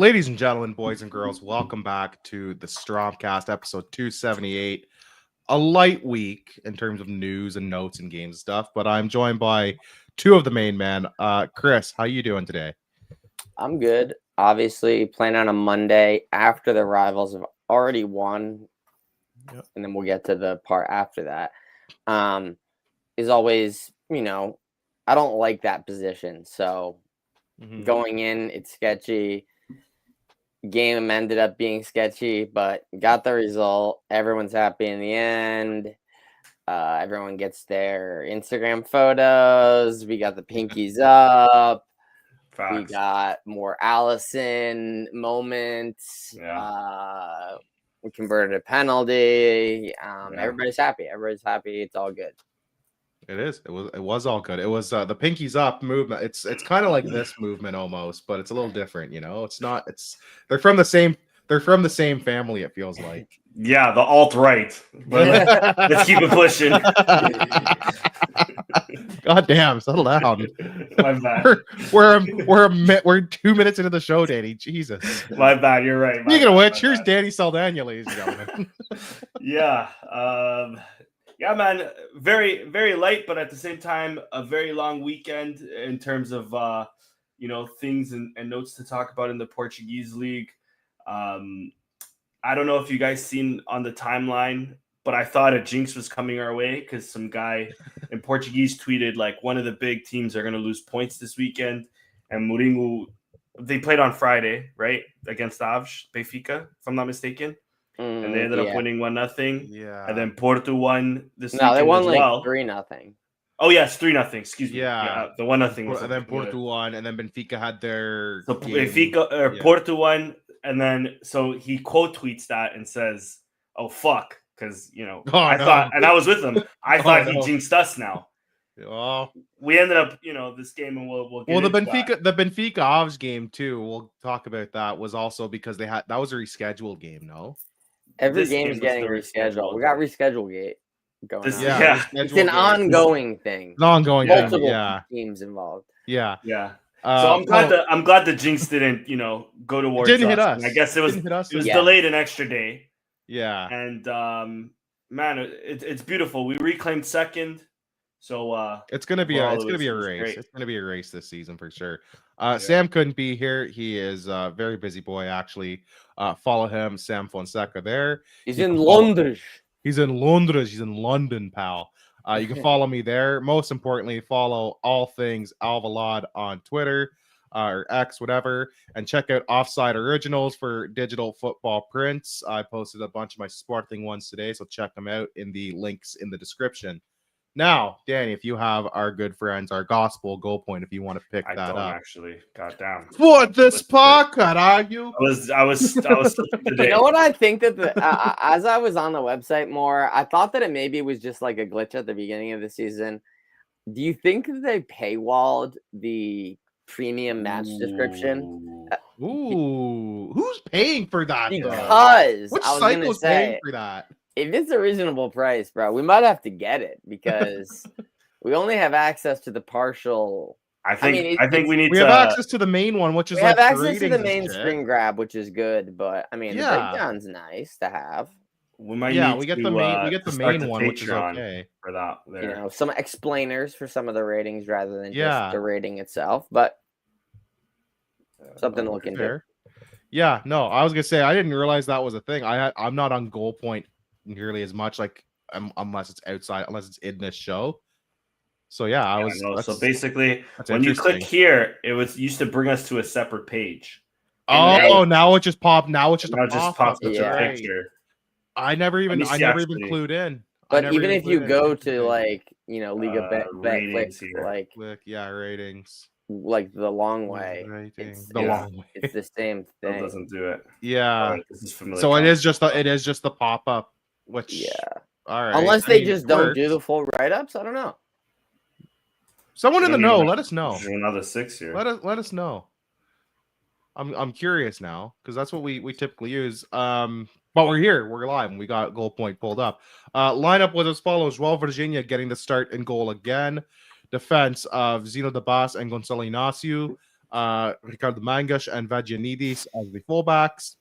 Ladies and gentlemen, boys and girls, welcome back to the Strompcast, episode 278. A light week in terms of news and notes and game stuff, but I'm joined by two of the main men. Chris, how you doing today? I'm good. Obviously, playing on a Monday after the rivals have already won, and then we'll get to the part after that. Is always, I don't like that position. So going in, it's sketchy. Game ended up being sketchy, but got the result. Everyone's happy in the end. Everyone gets their Instagram photos. We got the pinkies up. Facts. We got more Allison moments. Yeah. We converted a penalty. Everybody's happy. Everybody's happy. It's all good. It is. It was all good. It was the pinkies up movement. It's kind of like this movement almost, but it's a little different. It's not. They're from the same. They're from the same family. It feels like. Yeah, the alt-right. But let's keep it pushing. God damn, settle down. My bad. We're 2 minutes into the show, Danny. Jesus. My bad. You're right. Speaking of which, here's Danny Saldana, ladies and gentlemen. Yeah. Yeah, man. Very, very light, but at the same time, a very long weekend in terms of things and notes to talk about in the Portuguese league. I don't know if you guys seen on the timeline, but I thought a jinx was coming our way because some guy in Portuguese tweeted like one of the big teams are going to lose points this weekend. And Moreirense, they played on Friday, right? Against Aves, Benfica, if I'm not mistaken. And they ended up winning 1-0. Yeah. And then Porto won this No, they won as like well. 3-0. Oh, yes, 3-0. Excuse me. Yeah. The 1-0 was. And then Porto won, and then Benfica had their. So Benfica, Porto won. And then, so he quote tweets that and says, "Oh fuck," because I thought, and I was with him. I thought he jinxed us. Now, we ended up, this game, and we'll get the Benfica Aves game too. We'll talk about that. Was also because that was a rescheduled game. No, every game's getting rescheduled. We got rescheduled gate going on. Yeah, it's an ongoing thing. An ongoing Multiple thing. teams involved. Yeah. So I'm glad the jinx didn't, go towards didn't us. hit us. And I guess it was delayed an extra day. Yeah. And man, it's beautiful. We reclaimed second. So it's gonna be a race. Great. It's gonna be a race this season for sure. Sam couldn't be here. He is a very busy boy. Actually, follow him, Sam Fonseca. There, he's in London. He's in London. He's in London, pal. You can follow me there. Most importantly, follow all things Alvalade on Twitter or X, whatever, and check out Offside Originals for digital football prints. I posted a bunch of my Sporting ones today, so check them out in the links in the description. Now, Danny, if you have our good friends, our gospel goal point, if you want to pick that up. Actually. Goddamn. What this pocket are you? I was today. You know what I think that as I was on the website more, I thought that it maybe was just like a glitch at the beginning of the season. Do you think that they paywalled the premium match description? Ooh, who's paying for that? Because which I was site going to paying say for that? If it's a reasonable price, bro, we might have to get it because we only have access to the partial. I think we have access to the main one, which is we have access to the main screen grab, which is good. But I mean, the breakdown's nice to have. We might we get the main one, which is okay for that. There. Some explainers for some of the ratings rather than just the rating itself, but something to look into. Yeah, no, I was gonna say I didn't realize that was a thing. I'm not on goal point nearly as much, unless it's in this show. So so basically, when you click here, it used to bring us to a separate page. Now it just popped. Now it just pops with your picture. I never even clued in. But even if you go to League of Bet ratings ratings. Like the long way. It's the same thing. That doesn't do it. Yeah. So it is just the pop up. Which all right. Unless they just don't do the full write ups, I don't know. Someone in the know, let us know. Another 6 here. Let us know. I'm curious now because that's what we typically use. But we're here, we're live, and we got goal point pulled up. Lineup was as follows: Virginia getting the start in goal again. Defense of Zeno De Bas and Gonçalo Inácio. Ricardo Mangas and Vagianidis as the fullbacks.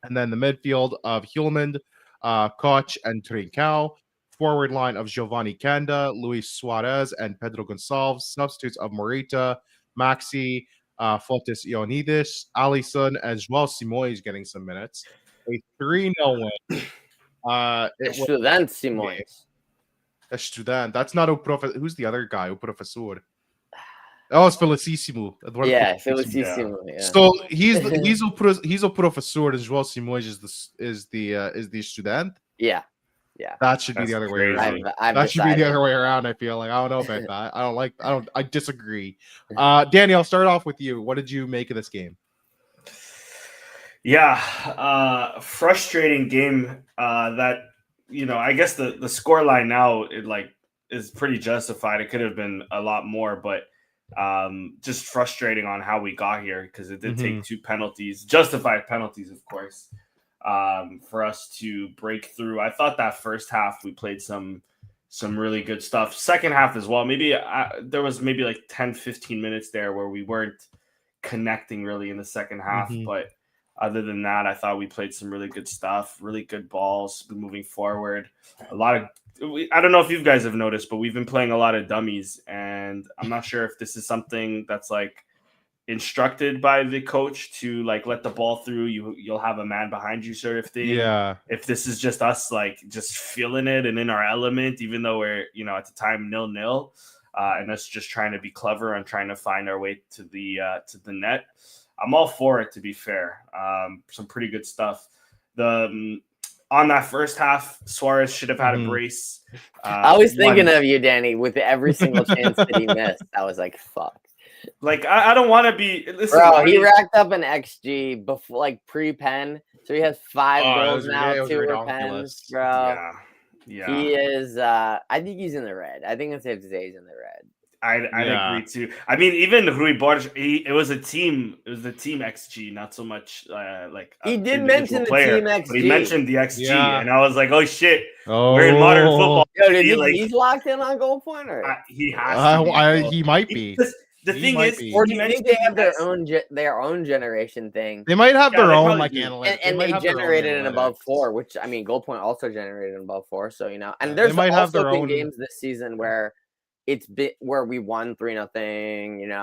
And then the midfield of Hulmand, Koch, and Trincao. Forward line of Giovanni Canda, Luis Suarez, and Pedro Gonçalves. Substitutes of Morita, Maxi, Fotis Ioannidis, Alisson, as well as Simões getting some minutes. A 3-0 win. It was Estudante Simões. Estudante. That's not o profe. Who's the other guy? O professor. Oh, it's Felicissimo. Yeah, Felicissimo. Yeah. So he's o professor as well. Simões is the estudante. Yeah. That should be the other way around. That should be the other way around. I feel like I don't know about that. I disagree. Danny, I'll start off with you. What did you make of this game? Yeah, frustrating game. That I guess the score line now is pretty justified. It could have been a lot more, but just frustrating on how we got here because it did take 2 penalties, justified penalties, of course. For us to break through. I thought that first half we played some really good stuff. Second half as well. Maybe there was maybe like 10-15 minutes there where we weren't connecting really in the second half. But other than that, I thought we played some really good stuff, really good balls moving forward. I don't know if you guys have noticed, but we've been playing a lot of dummies, and I'm not sure if this is something that's like instructed by the coach to like let the ball through. You'll have a man behind you sort of thing. Yeah. If this is just us like just feeling it and in our element, even though we're at the time 0-0, and us just trying to be clever and trying to find our way to the net. I'm all for it, to be fair. Some pretty good stuff. On that first half, Suarez should have had a brace. I was thinking of you, Danny, with every single chance that he missed. I was like, fuck. Like, I don't want to be... Listen, bro, he racked up an XG before, like, pre-pen. So he has 5 goals now, 2 were pens, bro. Yeah. He is... I think he's in the red. I think it's safe to say he's in the red. I'd agree too. I mean, even Rui Borges, it was a team XG, not so much like he did mention the team XG. But he mentioned the XG, and I was like, oh shit, we're in modern football. Yo, he's locked in on goal pointer. He has to. He might be. The thing is, or do you think they have their own generation thing? They might have their own like analytics, and they generated an above 4, which I mean, goal point also generated an above 4. So and there's also been games this season where where we won 3-0, and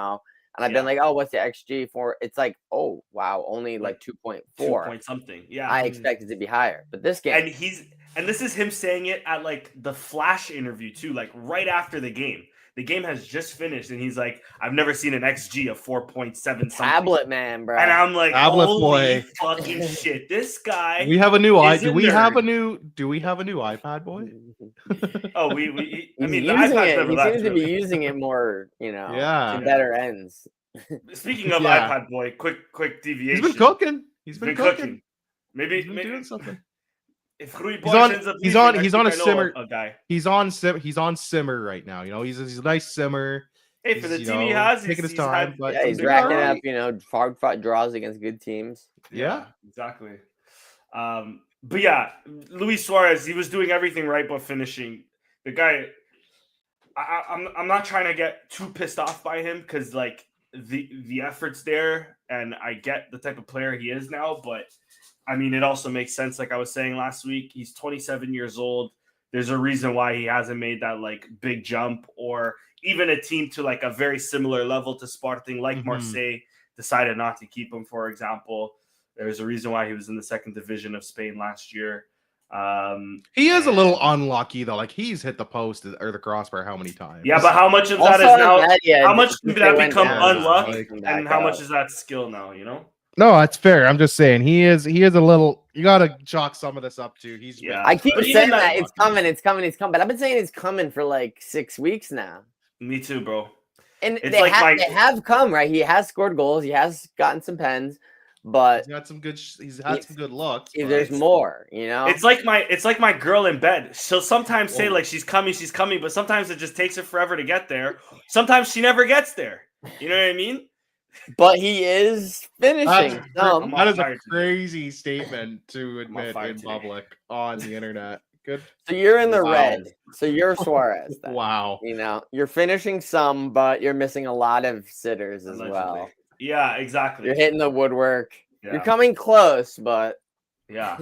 I've been like, oh, what's the XG for? It's like, oh wow, only like 2.4, 2 point something. Yeah, I expected to be higher, but this game, and this is him saying it at like the flash interview too, like right after the game. The game has just finished, and he's like, I've never seen an XG of 4.7 something. Tablet man, bro. And I'm like, Tablet holy boy. fucking shit. This guy. We have a new Do we have a new iPad boy? Oh, the iPad's he seems to be using it more, to better ends. Speaking of iPad boy, quick deviation. He's been cooking. He's been cooking. Maybe doing something. If Rui he's on a simmer. Guy. He's on simmer right now. He's a nice simmer. Hey, for the team he has, taking his time. But he's racking up, hard fought draws against good teams. Yeah, exactly. But yeah, Luis Suarez, he was doing everything right but finishing. The guy, I'm not trying to get too pissed off by him because like the effort's there, and I get the type of player he is now, but. I mean, it also makes sense. Like I was saying last week, he's 27 years old. There's a reason why he hasn't made that like big jump, or even a team to like a very similar level to Sporting, like Marseille, decided not to keep him, for example. There's a reason why he was in the 2nd division of Spain last year. He is a little unlucky though. Like he's hit the post or the crossbar how many times? Yeah, but how much of that is now? How much did that become unlucky, and how much is that skill now? No, that's fair. I'm just saying he is a little. You gotta chalk some of this up to. I keep saying that it's coming. But I've been saying it's coming for like 6 weeks now. Me too, bro. And they have come, right? He has scored goals. He has gotten some pens, but he's had some good looks. There's more, It's like my girl in bed. She'll sometimes say like she's coming, but sometimes it just takes her forever to get there. Sometimes she never gets there. You know what I mean? But he is finishing. That is a crazy statement to admit in public on the internet. Good. So you're in the red. So you're Suarez then. Wow. You know, you're finishing some, but you're missing a lot of sitters as well. Yeah, exactly. You're hitting the woodwork. Yeah. You're coming close, but yeah.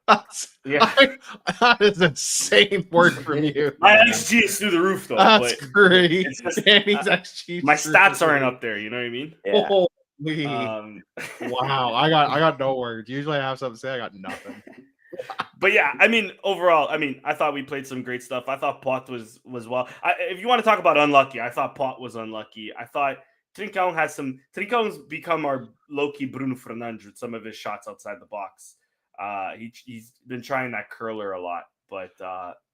That is insane work from you. My XG is through the roof, though. That's but great. It's just, Danny's XG. my stats aren't up there. You know what I mean? yeah. Holy. Wow. I got no words. Usually I have something to say. I got nothing. But yeah, I mean, overall, I thought we played some great stuff. I thought Pot was well. If you want to talk about unlucky, I thought Pot was unlucky. I thought Trincão's become our low-key Bruno Fernandes with some of his shots outside the box. He's been trying that curler a lot, but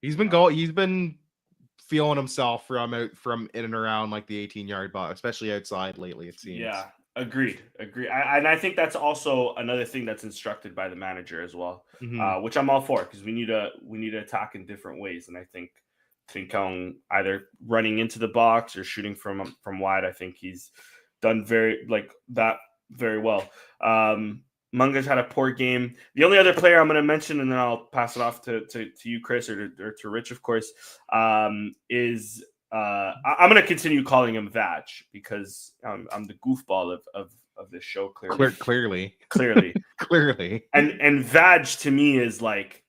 he's been feeling himself from in and around like the 18-yard box, especially outside lately, it seems. Yeah, agreed. And I think that's also another thing that's instructed by the manager as well, which I'm all for, because we need to attack in different ways. And I think Trincão either running into the box or shooting from wide, I think he's done very well. Munga's had a poor game. The only other player I'm going to mention, and then I'll pass it off to you, Chris, or to Rich, of course, is I'm going to continue calling him Vaj, because I'm the goofball of this show. Clearly. And Vaj to me is like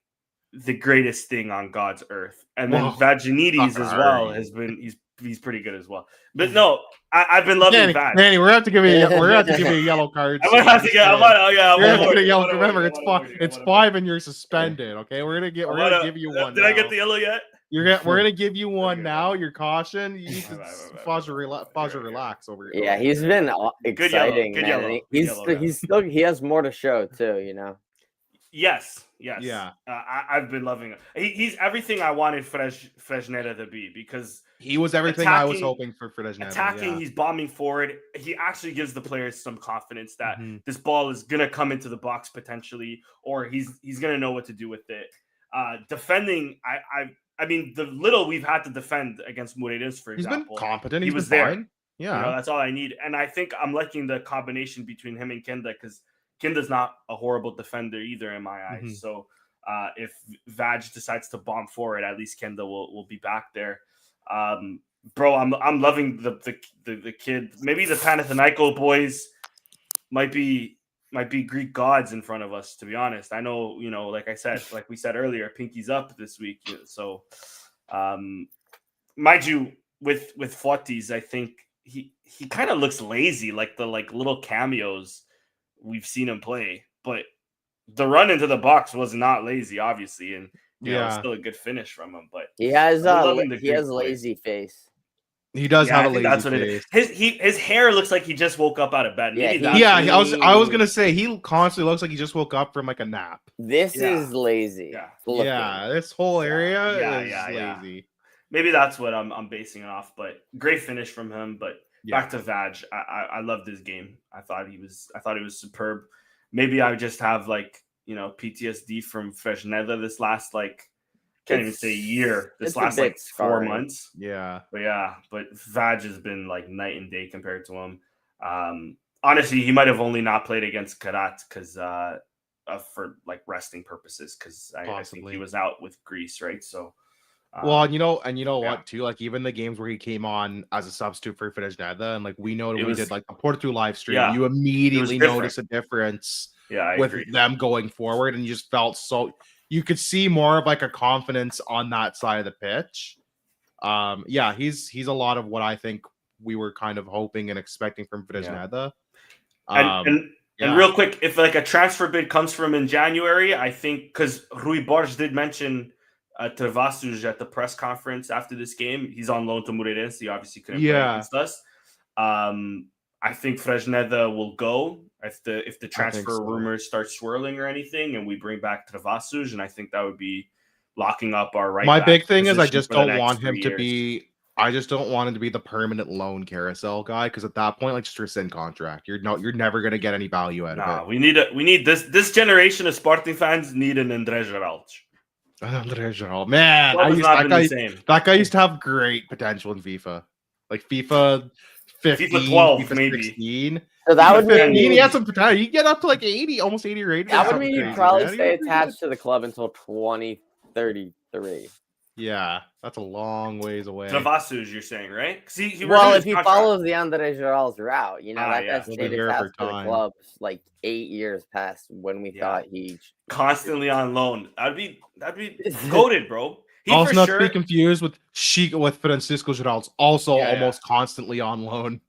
the greatest thing on God's earth. And then Vaginides as well has been he's pretty good as well. But no, I've been loving Vaj. Danny, we're gonna have to give you a yellow card. I'm gonna have to get. Remember, it's 5 and you're suspended. Okay, we're gonna give you one. Did I get the yellow yet? We're gonna give you one now. You're cautioned. You need to relax over here. Yeah, he's been exciting. Good yellow. He has more to show too. You know. Yes. Yeah. I've been loving it. He's everything I wanted Fresneda to be, because he was everything I was hoping for Fresneda. Attacking, he's bombing forward. He actually gives the players some confidence that this ball is gonna come into the box potentially, or he's gonna know what to do with it. Defending, I mean, the little we've had to defend against Moreirense, for example, he's been competent. He was there. Fine. Yeah, that's all I need. And I think I'm liking the combination between him and Kenda, because Kinda's not a horrible defender either in my eyes. So if Vaj decides to bomb forward, at least Kenda will be back there. Bro, I'm loving the kid. Maybe the Panathinaiko boys might be Greek gods in front of us, to be honest. I know, like we said earlier, Pinky's up this week. So mind you, with Fotis, I think he kind of looks lazy, like the little cameos we've seen him play, but the run into the box was not lazy, obviously, and still a good finish from him. But he has lazy face. He does have a lazy that's what face. It is. His hair looks like he just woke up out of bed. I was gonna say he constantly looks like he just woke up from like a nap. This is lazy. This whole area is lazy. Maybe that's what I'm basing it off. But great finish from him. But back to Vaj, I loved his game. I thought he was superb. Maybe I just have PTSD from Fresneda this last can't even say year. This last 4 months. Yeah. But Vaj has been night and day compared to him. Honestly, he might have only not played against Karat because for resting purposes, because I think he was out with Greece, right? So. Well, you know what too? Even the games where he came on as a substitute for Fresneda, and we know that we did the Portugal live stream, you immediately notice a difference with them going forward, and you just felt you could see more of a confidence on that side of the pitch. He's a lot of what I think we were kind of hoping and expecting from Fresneda. And real quick, if a transfer bid comes from in January, I think, because Rui Borges did mention Travassos at the press conference after this game, he's on loan to Moreirense. He obviously couldn't play against us. I think Fresneda will go if the transfer rumors start swirling or anything, and we bring back Travassos, and I think that would be locking up our right. My big thing is I just don't want him to be. I just don't want him to be the permanent loan carousel guy, because at that point, just rescind contract. You're never going to get that value out of it. We need this generation of Sporting fans need an André Geraldo. Man, that guy used to have great potential in FIFA. FIFA 15, FIFA 12, FIFA maybe. 16. So that would mean he had some potential. You get up to 80, almost 80 rated. That would mean you'd probably stay attached to the club until 2033. Yeah. That's a long ways away. Travasus, you're saying, right? He well, renewed if his he contract. follows the Andre Gerald's route, that yeah. guy He'll be stayed here for attached to the time. club like 8 years past when we thought he constantly on loan. That'd be goated, bro. He Also for not sure. to be confused with Francisco Giralds, also Yeah, almost constantly on loan.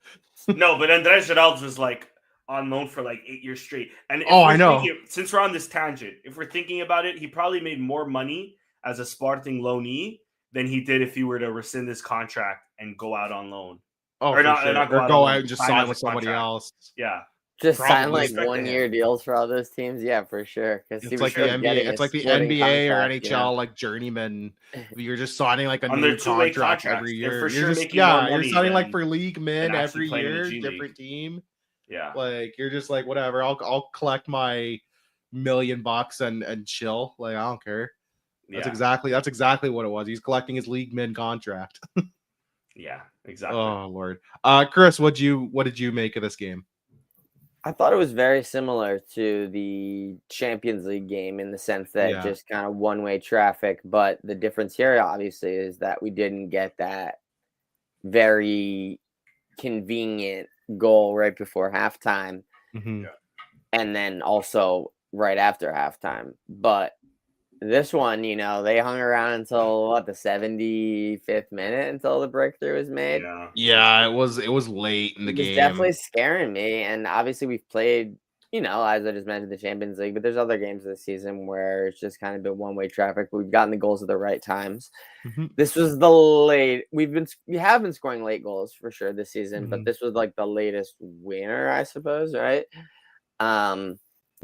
No, but Andres Geralds was like on loan for like 8 years straight. And if I know. Since we're on this tangent, if we're thinking about it, he probably made more money as a Sporting loanee than he did if he were to rescind his contract and go out on loan. Oh, Or for not, sure. not Or out go on out loan, and just sign as with a somebody contract. else. Yeah. just sign Probably. like Respect to 1-year deals for all those teams. Yeah, for sure. Because It's like the NBA. It's like the NBA or NHL, like journeyman. You're just signing like a On new their two-way contract contracts. every They're year. for You're sure just making more you're money signing like than- for league men than actually every playing in the year, G League. different team. Yeah. Like you're just like whatever. I'll collect my $1 million and chill. Like I don't care. That's exactly what it was. He's collecting his league men contract. Yeah, exactly. Oh Lord. Chris, what did you make of this game? I thought it was very similar to the Champions League game in the sense that just kind of one-way traffic. But the difference here, obviously, is that we didn't get that very convenient goal right before halftime. Mm-hmm. And then also right after halftime. But this one, they hung around until the 75th minute until the breakthrough was made. Yeah, it was late in the game. It's definitely scaring me. And obviously we've played, as I just mentioned, the Champions League, but there's other games this season where it's just kind of been one-way traffic. We've gotten the goals at the right times. Mm-hmm. This was the late. We have been scoring late goals for sure this season, but this was like the latest winner, I suppose, right?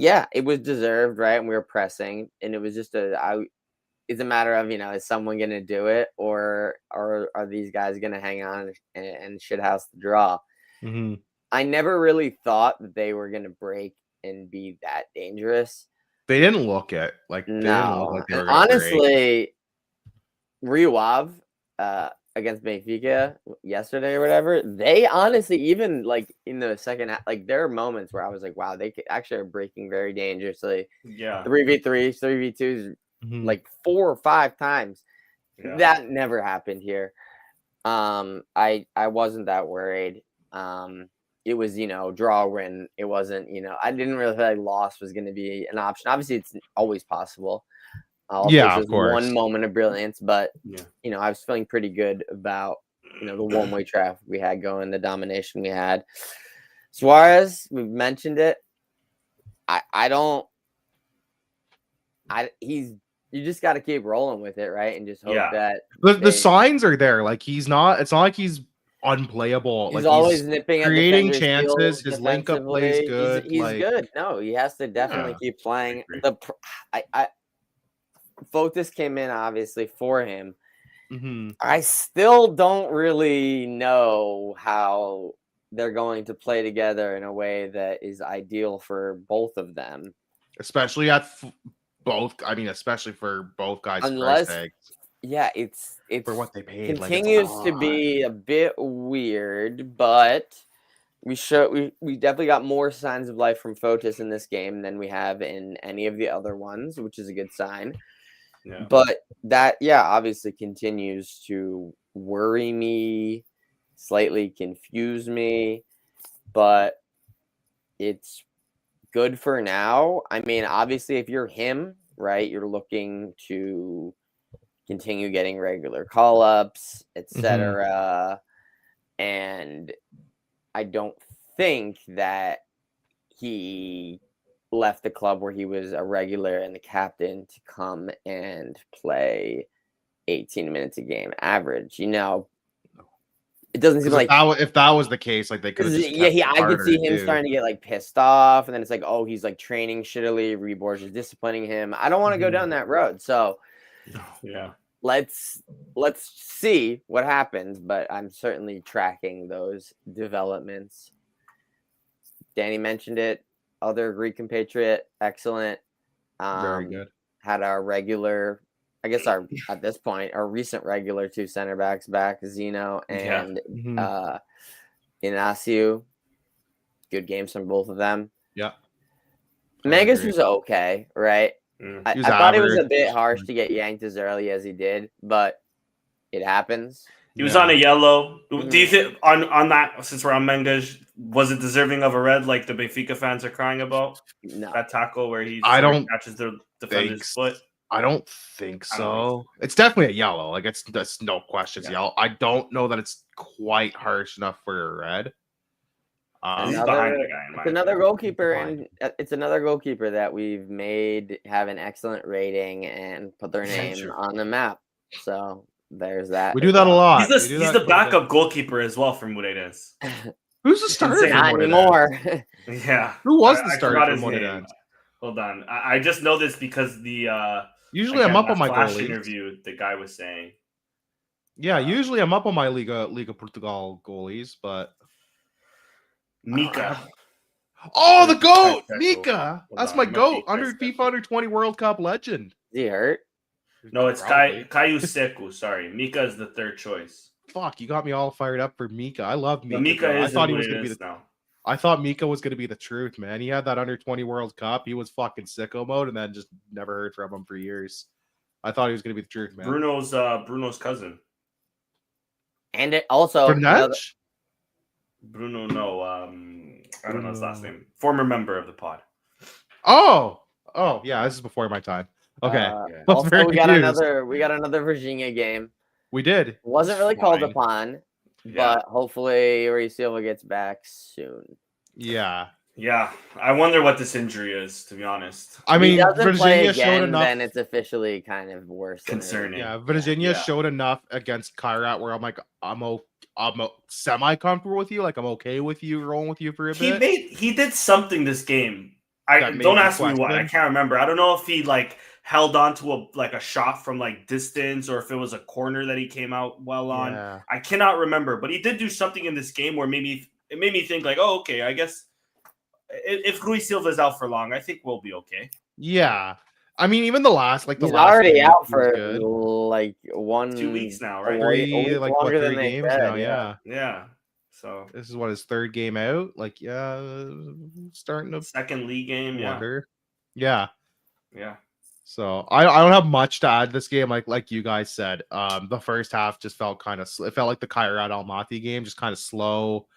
Yeah, it was deserved, right? And we were pressing, and it was just it's a matter of, is someone going to do it, or are these guys going to hang on and shithouse the draw? Mm-hmm. I never really thought that they were going to break and be that dangerous. They didn't look it like no. They didn't look like they were honestly, Rio Ave, against Benfica yesterday or whatever, they honestly, even like in the second half, like there are moments where I was like, wow, they actually are breaking very dangerously. Yeah. 3v3s, 3v2s, like 4 or 5 times. Yeah. That never happened here. I wasn't that worried. It was, draw win. It wasn't, I didn't really feel like loss was going to be an option. Obviously, it's always possible. Of course. One moment of brilliance, but I was feeling pretty good about the one-way traffic we had going, the domination we had. Suarez, we've mentioned it. You just got to keep rolling with it, right? And just hope that the signs are there. Like it's not like he's unplayable. He's like always nipping at creating chances. His link up plays good. He's good. No, he has to definitely keep playing. Fotis came in obviously for him. Mm-hmm. I still don't really know how they're going to play together in a way that is ideal for both of them, especially especially for both guys. Unless, it's for what they paid. Continues to be a bit weird, but we definitely got more signs of life from Fotis in this game than we have in any of the other ones, which is a good sign. Yeah. But that, obviously continues to worry me, slightly confuse me, but it's good for now. I mean, obviously, if you're him, right, you're looking to continue getting regular call-ups, etc. And I don't think that he left the club where he was a regular and the captain to come and play 18 minutes a game average. It doesn't seem like if that was the case, like they could. I could see him starting to get like pissed off, and then it's like, oh, he's like training shittily. Reborge is disciplining him. I don't want to go down that road. So let's see what happens. But I'm certainly tracking those developments. Danny mentioned it. Other Greek compatriot, excellent. Very good. Had our regular, at this point, our recent regular 2 center backs back, Zeno and Inacio. Good games from both of them. Yeah. Megas was okay, right? I thought it was a bit harsh to get yanked as early as he did, but It happens. He was on a yellow. Do you think on that, since we're on Menges, was it deserving of a red like the Benfica fans are crying about? No. That tackle where he catches the defender's foot? I don't think so. It's definitely a yellow. Like that's no questions yellow. I don't know that it's quite harsh enough for a red. He's behind the guy. It's another goalkeeper, and it's another goalkeeper that we've made have an excellent rating and put their name on the map. So there's that. We do that a lot. He's the backup goalkeeper as well from Moreirense. Who's the starter? Not anymore. Yeah. Who was the starter from Moreirense? Hold on. I just know this because the usually I'm up on my flash goalies. interview. The guy was saying. Yeah, usually I'm up on my Liga Portugal goalies, but Mika. Oh, the GOAT! Mika! That's my GOAT. FIFA Under 20 World Cup legend. Is he hurt? No, it's Caio Seco. Sorry. Mika is the third choice. Fuck, you got me all fired up for Mika. I love Mika. Mika I thought he was going to be I thought Mika was going to be the truth, man. He had that Under 20 World Cup. He was fucking sicko mode, and then just never heard from him for years. I thought he was going to be the truth, man. Bruno's cousin. And it also Bruno, no, I don't know his last name. Former member of the pod. Oh, yeah, this is before my time. Okay. Also, we got another Virginia game. We did. It wasn't really called upon, but hopefully Uri Silva gets back soon. Yeah. Yeah. I wonder what this injury is, to be honest. I mean, Virginia showed enough. Then it's officially kind of worse. Concerning. Yeah, Virginia showed enough against Kairat where I'm like, I'm semi-comfortable with you. Like, I'm okay with you rolling with you for a bit. He did something this game. Don't ask me what. I can't remember. I don't know if he held on to a shot from distance or if it was a corner that he came out well on. Yeah. I cannot remember, but he did do something in this game where it made me think oh, okay, I guess if Rui Silva is out for long, I think we'll be okay. Yeah. I mean, even the last he's already out for 2 weeks now, right? Three games now, Yeah. So this is his third game out. Starting to second league game. Wonder. Yeah. So I don't have much to add to this game. Like you guys said, the first half just felt kind of. It felt like the Kairat Almaty game, just kind of slow.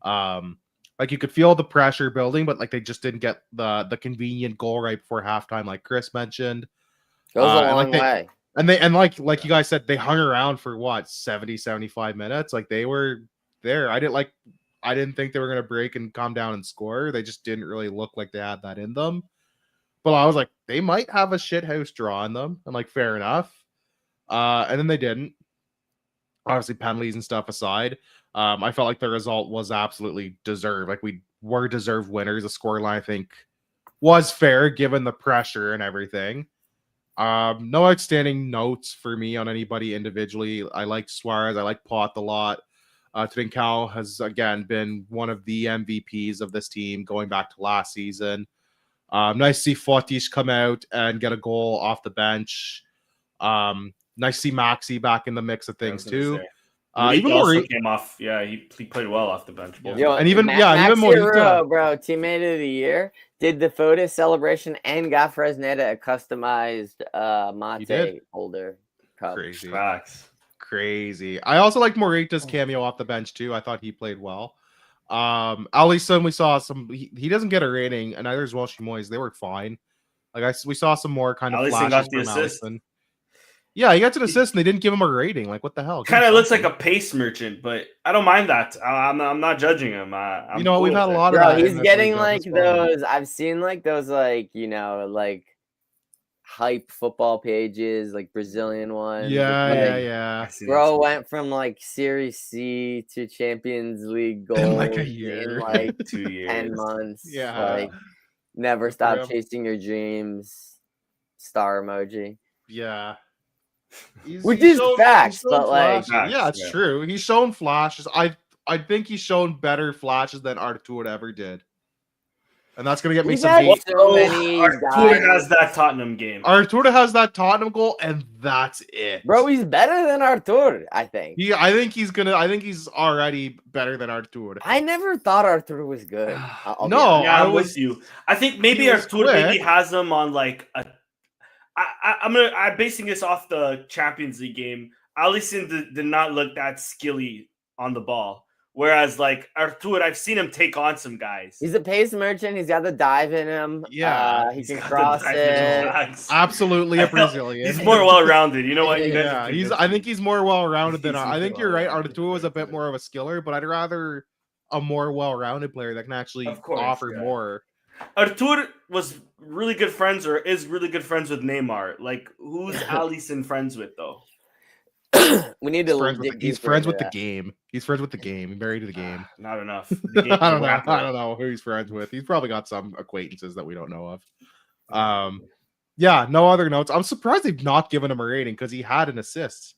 You could feel the pressure building, but they just didn't get the convenient goal right before halftime, like Chris mentioned. Goes a long way. And like you guys said, they hung around for 70, 75 minutes. They were there. I didn't think they were gonna break and calm down and score. They just didn't really look like they had that in them. But I was like, they might have a shithouse draw in them, and fair enough. And then they didn't. Obviously, penalties and stuff aside, I felt like the result was absolutely deserved. We were deserved winners. The scoreline, I think, was fair given the pressure and everything. No outstanding notes for me on anybody individually. I like Suarez. I like Pot a lot. Trincao has, again, been one of the MVPs of this team going back to last season. Nice to see Fortis come out and get a goal off the bench. Nice to see Maxi back in the mix of things too. Even also came off. Yeah, he played well off the bench. And even Morita, bro, teammate of the year, did the photo celebration and got Fresneda a customized mate holder cup. Crazy. Facts. Crazy. I also like Morita's cameo off the bench too. I thought he played well. Alisson, we saw some. He doesn't get a rating, and neither does Welsh Moyes. They were fine. We saw some more kind of Alisson flashes got the from assist. Alisson. Yeah, he got an assist, and they didn't give him a rating. What the hell? Kind of looks like a pace merchant, but I don't mind that. I'm not judging him. We've had a lot of. Bro, he's getting those. I've seen those hype football pages, Brazilian ones. Yeah. Bro went from Series C to Champions League gold in a year, in 2 years, 10 months. Yeah, never stop chasing your dreams. Star emoji. Yeah. Which is facts, but it's true. He's shown flashes. I think he's shown better flashes than Artur ever did. And that's going to get me some hate. Artur has that Tottenham game. Artur has that Tottenham goal, and that's it. Bro, he's better than Artur, I think. I think he's already better than Artur. I never thought Artur was good. I'm with you. I think maybe Artur has him on I'm basing this off the Champions League game. Alisson did not look that skilly on the ball. Whereas like Artur, I've seen him take on some guys. He's a pace merchant. He's got the dive in him. Yeah, he can got the cross dive in it. bags. Absolutely a Brazilian. He's more well-rounded. You know what? You guys Yeah, have I convinced think me. he's more well-rounded than He's I think more you're right. well-rounded Artur was a bit compared to more of a skiller, but I'd rather a more well-rounded player that can actually Of course, offer yeah. more. Artur was really good friends, or is really good friends with Neymar. Like, who's Alisson friends with though? We need He's to friends dig with, he's deeper friends into with the that. game. He's friends with the game. He's married to the game. Not enough. I The game's a don't know. rapper. I don't know who he's friends with. He's probably got some acquaintances that we don't know of. Yeah, no other notes. I'm surprised they've not given him a rating because he had an assist.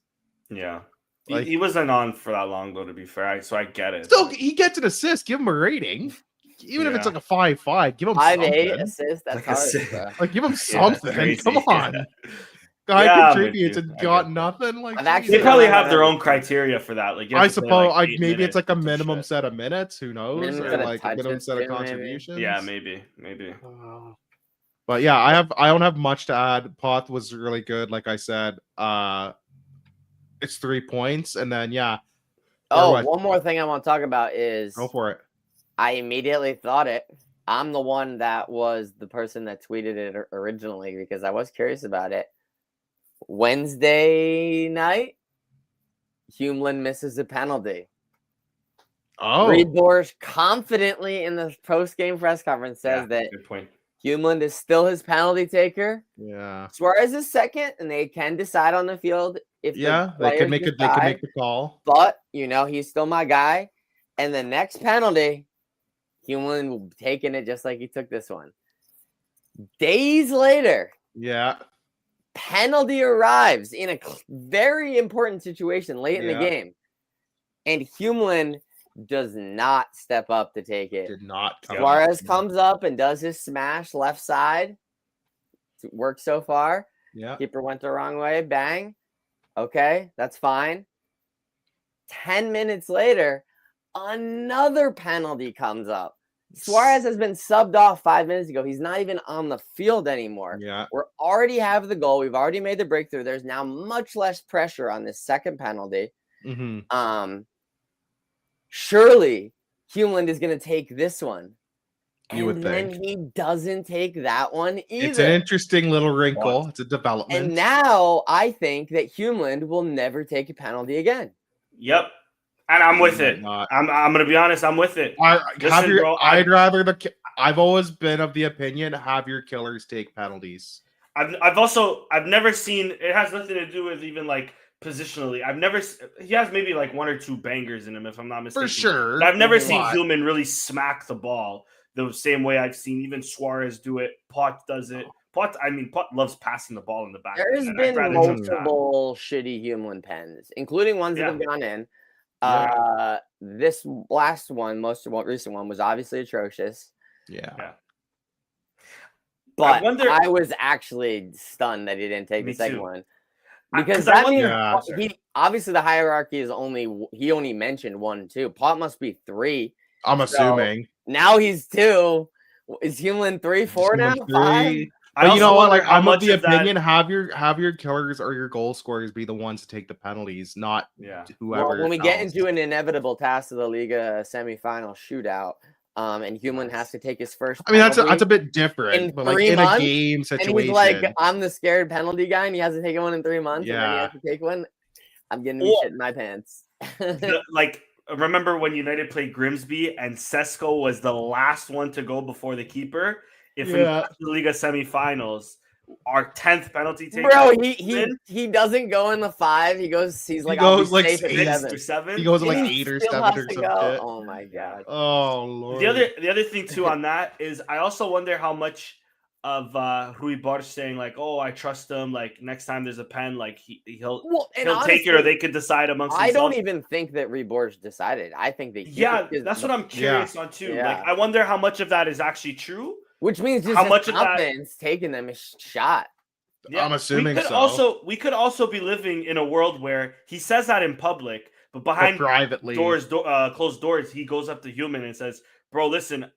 Yeah. Like- He wasn't on for that long though, to be fair. So I get it. Still, he gets an assist. Give him a rating. Even if it's Yeah. like a 5.5, give him 5-8 something. assists. That's Like I hard. said. bro. Like, give him Yeah, something. crazy. Come on. Yeah. Guy Yeah, I'm with contributes you. and I got get that. nothing. Like, I've actually They probably have their Yeah. own criteria for that. Like, you I have to play, suppose like, 8 maybe it's like a minutes or some minimum shit. set of minutes. Who knows? Minimum Or set of like a minimum touches set of too, maybe. contributions. Yeah, maybe. But yeah, I don't have much to add. Poth was really good, like I said. It's 3 points, and then yeah. Oh, Or what? one more thing I want to talk about is Go for it. I immediately thought it. I'm the one that was the person that tweeted it originally because I was curious about it. Wednesday night, Humelin misses a penalty. Oh, Reed Borsch confidently in the post-game press conference says that Good point. Humelin is still his penalty taker. yeah, Suarez is second, and they can decide on the field if yeah. the They can players make it. They decide. can make the call. But he's still my guy. And the next penalty, Humelin will be taking it just like he took this one. Days later, Yeah, penalty arrives in a very important situation late in the Yeah. game, and Humelin does not step up to take it. did not. Come Suarez up. comes up and does his smash left side. It worked so far. Yeah, Keeper went the wrong way. Bang. Okay, that's fine. 10 minutes later, another penalty comes up. Suarez has been subbed off 5 minutes ago. He's not even on the field anymore. yeah. We already have the goal. We've already made the breakthrough. There's now much less pressure on this second penalty. Mm-hmm. Surely Humeland is going to take this one. You would then think. he doesn't take that one either. It's an interesting little wrinkle. What? It's a development. And now I think that Humeland will never take a penalty again. Yep. And I'm with it. Not. I'm going to be honest. I'm with it. Listen, bro, I'd rather I've always been of the opinion have your killers take penalties. I've never seen, it has nothing to do with even like positionally. He has maybe like one or two bangers in him if I'm not mistaken. For sure. But I've never seen But- Human really smack the ball the same way I've seen even Suarez do it. Pot does it. Pot loves passing the ball in the back. There's and I'd been rather jump that. multiple shitty Humeland pens, including ones that have gone in. This last one, most recent one, was obviously atrocious. Yeah. But wonder- I was actually stunned that he didn't take Me the second too. one. 'Cause Because I that wonder- means he obviously the hierarchy is he only mentioned 1 and 2. Pot must be 3. I'm assuming. Now he's 2. Is Humeland 3, 4 now? 5? But you know what? Like, I'm of much the of that- opinion have your killers or your goal scorers be the ones to take the penalties, not whoever. Well, when we get else. into an inevitable task of the Liga semifinal shootout, and Humeland has to take his first. I mean, that's penalty a bit different, in but like 3 in months, a game situation, and he's like, "I'm the scared penalty guy," and he hasn't taken one in 3 months. And then he Yeah. has to take one. I'm getting me shit in my pants. Like, remember when United played Grimsby and Sesko was the last one to go before the keeper? If in the Liga semifinals, our 10th penalty taker, Bro, he doesn't go in the 5. He goes. He's like, goes I'll be like safe at 6 7. or 7. he goes like And he 8 or still 7 has or to some go. shit. Oh my god. Oh lord. The other thing too on that is I also wonder how much of Rui Borges saying like, "Oh, I trust him. Like next time there's a pen, like he'll take it, or they could decide amongst themselves." I don't even think that Reborge decided. I think that that's what I'm curious on too. Yeah. Like I wonder how much of that is actually true. Which means just how his much of that confidence taking them is shot. Yeah, I'm assuming we could also be living in a world where he says that in public, but behind privately closed doors, he goes up to Human and says, "Bro, listen,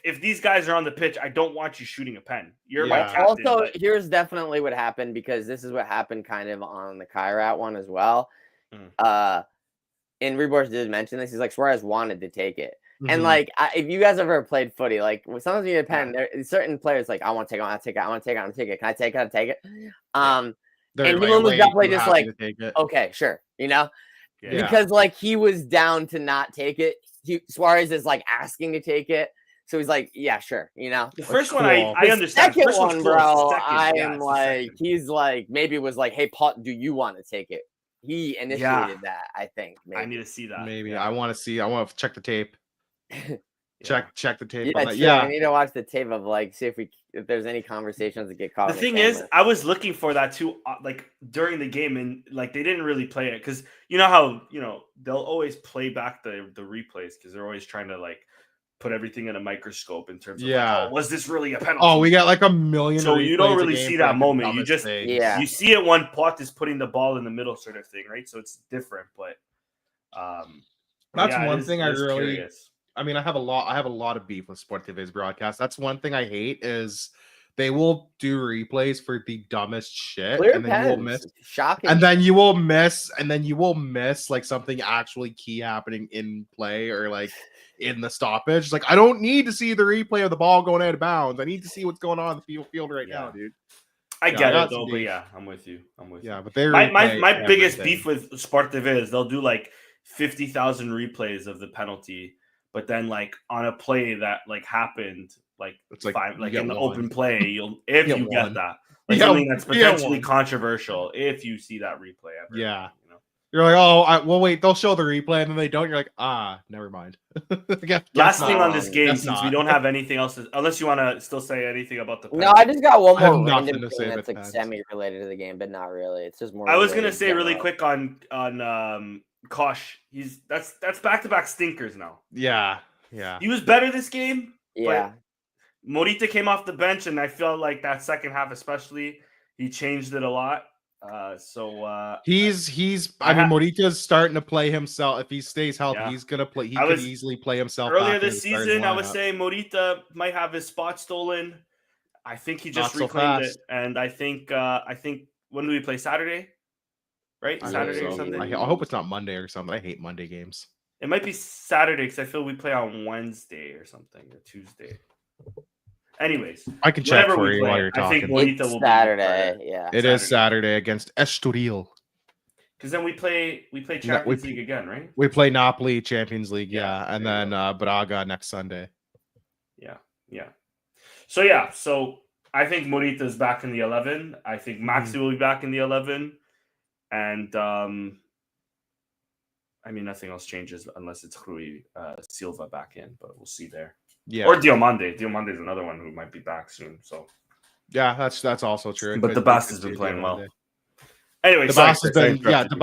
if these guys are on the pitch, I don't want you shooting a pen. You're my Yeah. captain. Also, but- here's definitely what happened, because this is what happened kind of on the Kairat one as well. And Rebors did mention this. He's like, Suarez wanted to take it. And Mhm. like, if you guys have ever played footy, like sometimes you get a pen, there certain players like, I want to take it, I want to take it, I want to take it, I want to take it. Can I take it? Can I take it? They're and like, Dylan was way definitely too just happy like, to take it. okay, sure, you know, Yeah. because like he was down to not take it. Suarez is like asking to take it, so he's like, yeah, sure, you know. The first cool. one I The understand. second First one's one, close. bro, The second, I yeah, am it's the like, second. he's like, maybe was like, hey, Paul, do you want to take it? He initiated that, I think. Maybe. I need to see that. Maybe Yeah. I want to check the tape. Check the tape. Yeah, on that. true. Yeah. We need to watch the tape of like see if there's any conversations that get caught. The on thing camera. is, I was looking for that too, like during the game, and like they didn't really play it because you know how they'll always play back the replays because they're always trying to like put everything in a microscope in terms of like, was this really a penalty? Oh, we got like a million. So you don't replays a really game see for, that like, the moment. You dumbest just things. Yeah. you see it when Pot is putting the ball in the middle, sort of thing, right? So it's different, but That's yeah, one it is- thing it I is really. curious. I mean, I have a lot of beef with Sport TV's broadcast. That's one thing I hate is they will do replays for the dumbest shit, Clear and then you will pens, miss, shocking. and then you will miss like something actually key happening in play or like in the stoppage. Like, I don't need to see the replay of the ball going out of bounds. I need to see what's going on in the field right now, dude. I Yeah, get I it got though, some but beef. yeah, I'm with you. Yeah, but they my replay biggest everything. beef with Sport TV is they'll do like 50,000 replays of the penalty, but then like on a play that like happened like It's like five you like get in the one. open play, you get one. that like Yeah, something that's you get potentially one. controversial if you see that replay ever. Yeah. You're like, oh, well, wait, they'll show the replay, and then they don't. You're like, never mind. Last thing on this game, guess since we not. don't have anything else, unless you want to still say anything about the No, I just got one I have more nothing random to say thing that's about like pens. semi-related to the game, but not really. It's just more. I was gonna related say really general. quick on Kosh. That's back-to-back stinkers now. Yeah. He was better this game. Yeah. But Morita came off the bench, and I felt like that second half, especially, he changed it a lot. He's. I mean, Morita's starting to play himself. If he stays healthy, Yeah. he's gonna play. He could easily play himself. Earlier back this into the starting season, I was lineup. saying Morita might have his spot stolen. I think he just Not so reclaimed it, fast. and I think when do we play? Saturday, right? I hope Saturday or so. something. I hope it's not Monday or something. I hate Monday games. It might be Saturday because I feel we play on Wednesday or something, or Tuesday. Anyways, I can check whenever for we you play, while you're I think talking. Morita It's will be Saturday. Yeah. It is Saturday against Estoril. because then we play Champions League again, right? We play Napoli Champions League, yeah, and there then you Braga next Sunday. Yeah. So I think Morita's back in the 11. I think Maxi will be back in the 11, and I mean nothing else changes unless it's Rui Silva back in, but we'll see there. Yeah, Or Diomande. Diomande's another one who might be back soon. So yeah, that's also true. But the boss has been playing well. Diomande. Anyway, The sorry, boss has Chris, I been interrupted the you.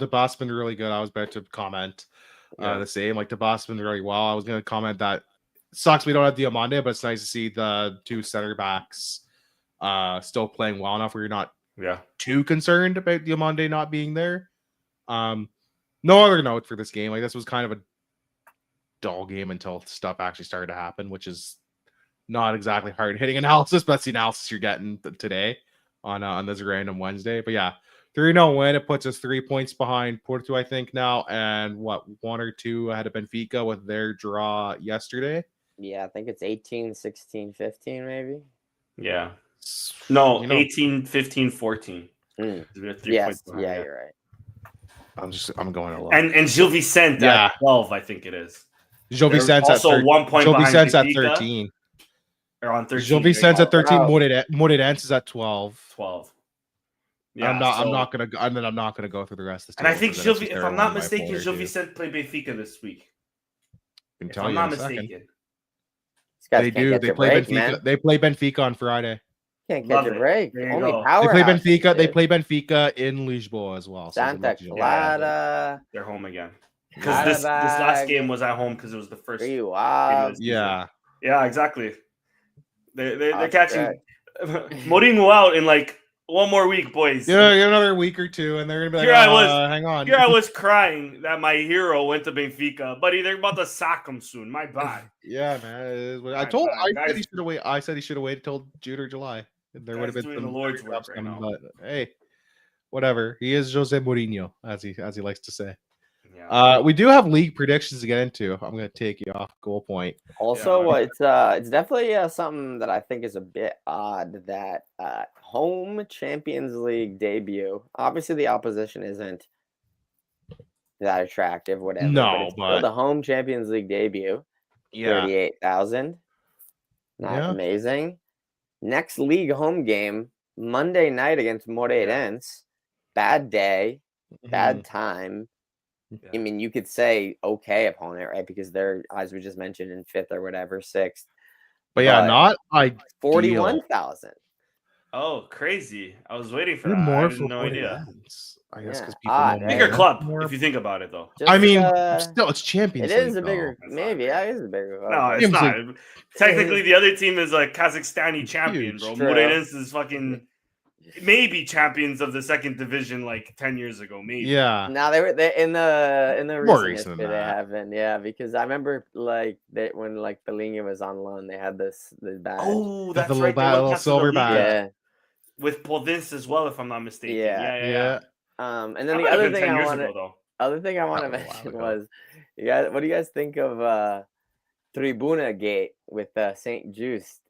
boss has been really good. I was about to comment the same. Like the boss has been really well. I was going to comment that it sucks we don't have Diomande, but it's nice to see the two center backs still playing well enough where you're not too concerned about Diomande not being there. No other note for this game. Like this was kind of a dull game until stuff actually started to happen, which is not exactly hard hitting analysis, but that's the analysis you're getting today on this random Wednesday. But yeah, 3-0 win. It puts us 3 points behind Porto, I think now, and what 1 or 2 ahead of Benfica with their draw yesterday. Yeah, I think it's 18, 16, 15, maybe. Yeah. No, 18, 15, 14. Mm. Yes, you're right. I'm going a lot. And Gil Vicente at 12, I think it is. Gil Vicente also 1 point Gil behind Vicente at Benfica. 13. Or on 13. Gil Vicente at 13. Moreirense is at 12. 12. Yeah, I'm not gonna go through the rest of this. And I think if I'm not mistaken, Gil Vicente played Benfica this week. If I'm not mistaken. They do. They play Benfica. Man. They play Benfica on Friday. Can't catch a break. Only power. They play Benfica. They play Benfica in Lisboa as well. Santa Clara. They're home again. Because this last game was at home because it was the first. Yeah, exactly. They're catching Mourinho out in like One more week, boys. Yeah, another week or two, and they're gonna be like, hang on. Here I was crying that my hero went to Benfica, but they're about to sack him soon. My bad. Yeah, man. I said he should have waited till June or July. There would have been doing some the Lord's work right now. But hey, whatever. He is Jose Mourinho, as he likes to say. Yeah. We do have league predictions to get into. I'm going to take you off goal point. Also, it's definitely something that I think is a bit odd that home Champions League debut. Obviously, the opposition isn't that attractive, whatever. No, but still the home Champions League debut. 38,000. Not amazing. Next league home game Monday night against Moreirense. Bad day, bad time. Yeah. I mean, you could say okay opponent, right? Because they're, as we just mentioned, in 5th or whatever, 6th. But not 41,000. Oh, crazy! I was waiting for that. I had no idea. I guess because people know bigger club. If you think about it, though. I mean, still, it's Champions League. It is a bigger, maybe. Yeah, it is a bigger club. No, it's not. Technically, the other team is a Kazakhstani champion, bro. Moreirense is fucking maybe champions of the 2nd division like 10 years ago, maybe. Yeah. Now they in the recent history they haven't, because I remember when Bellingham was on loan, they had this badge. Oh, that's the right. little silver badge. Yeah. With Podins as well, if I'm not mistaken. Yeah. And then the other thing I want to mention was, what do you guys think of Tribuna Gate with St. Just?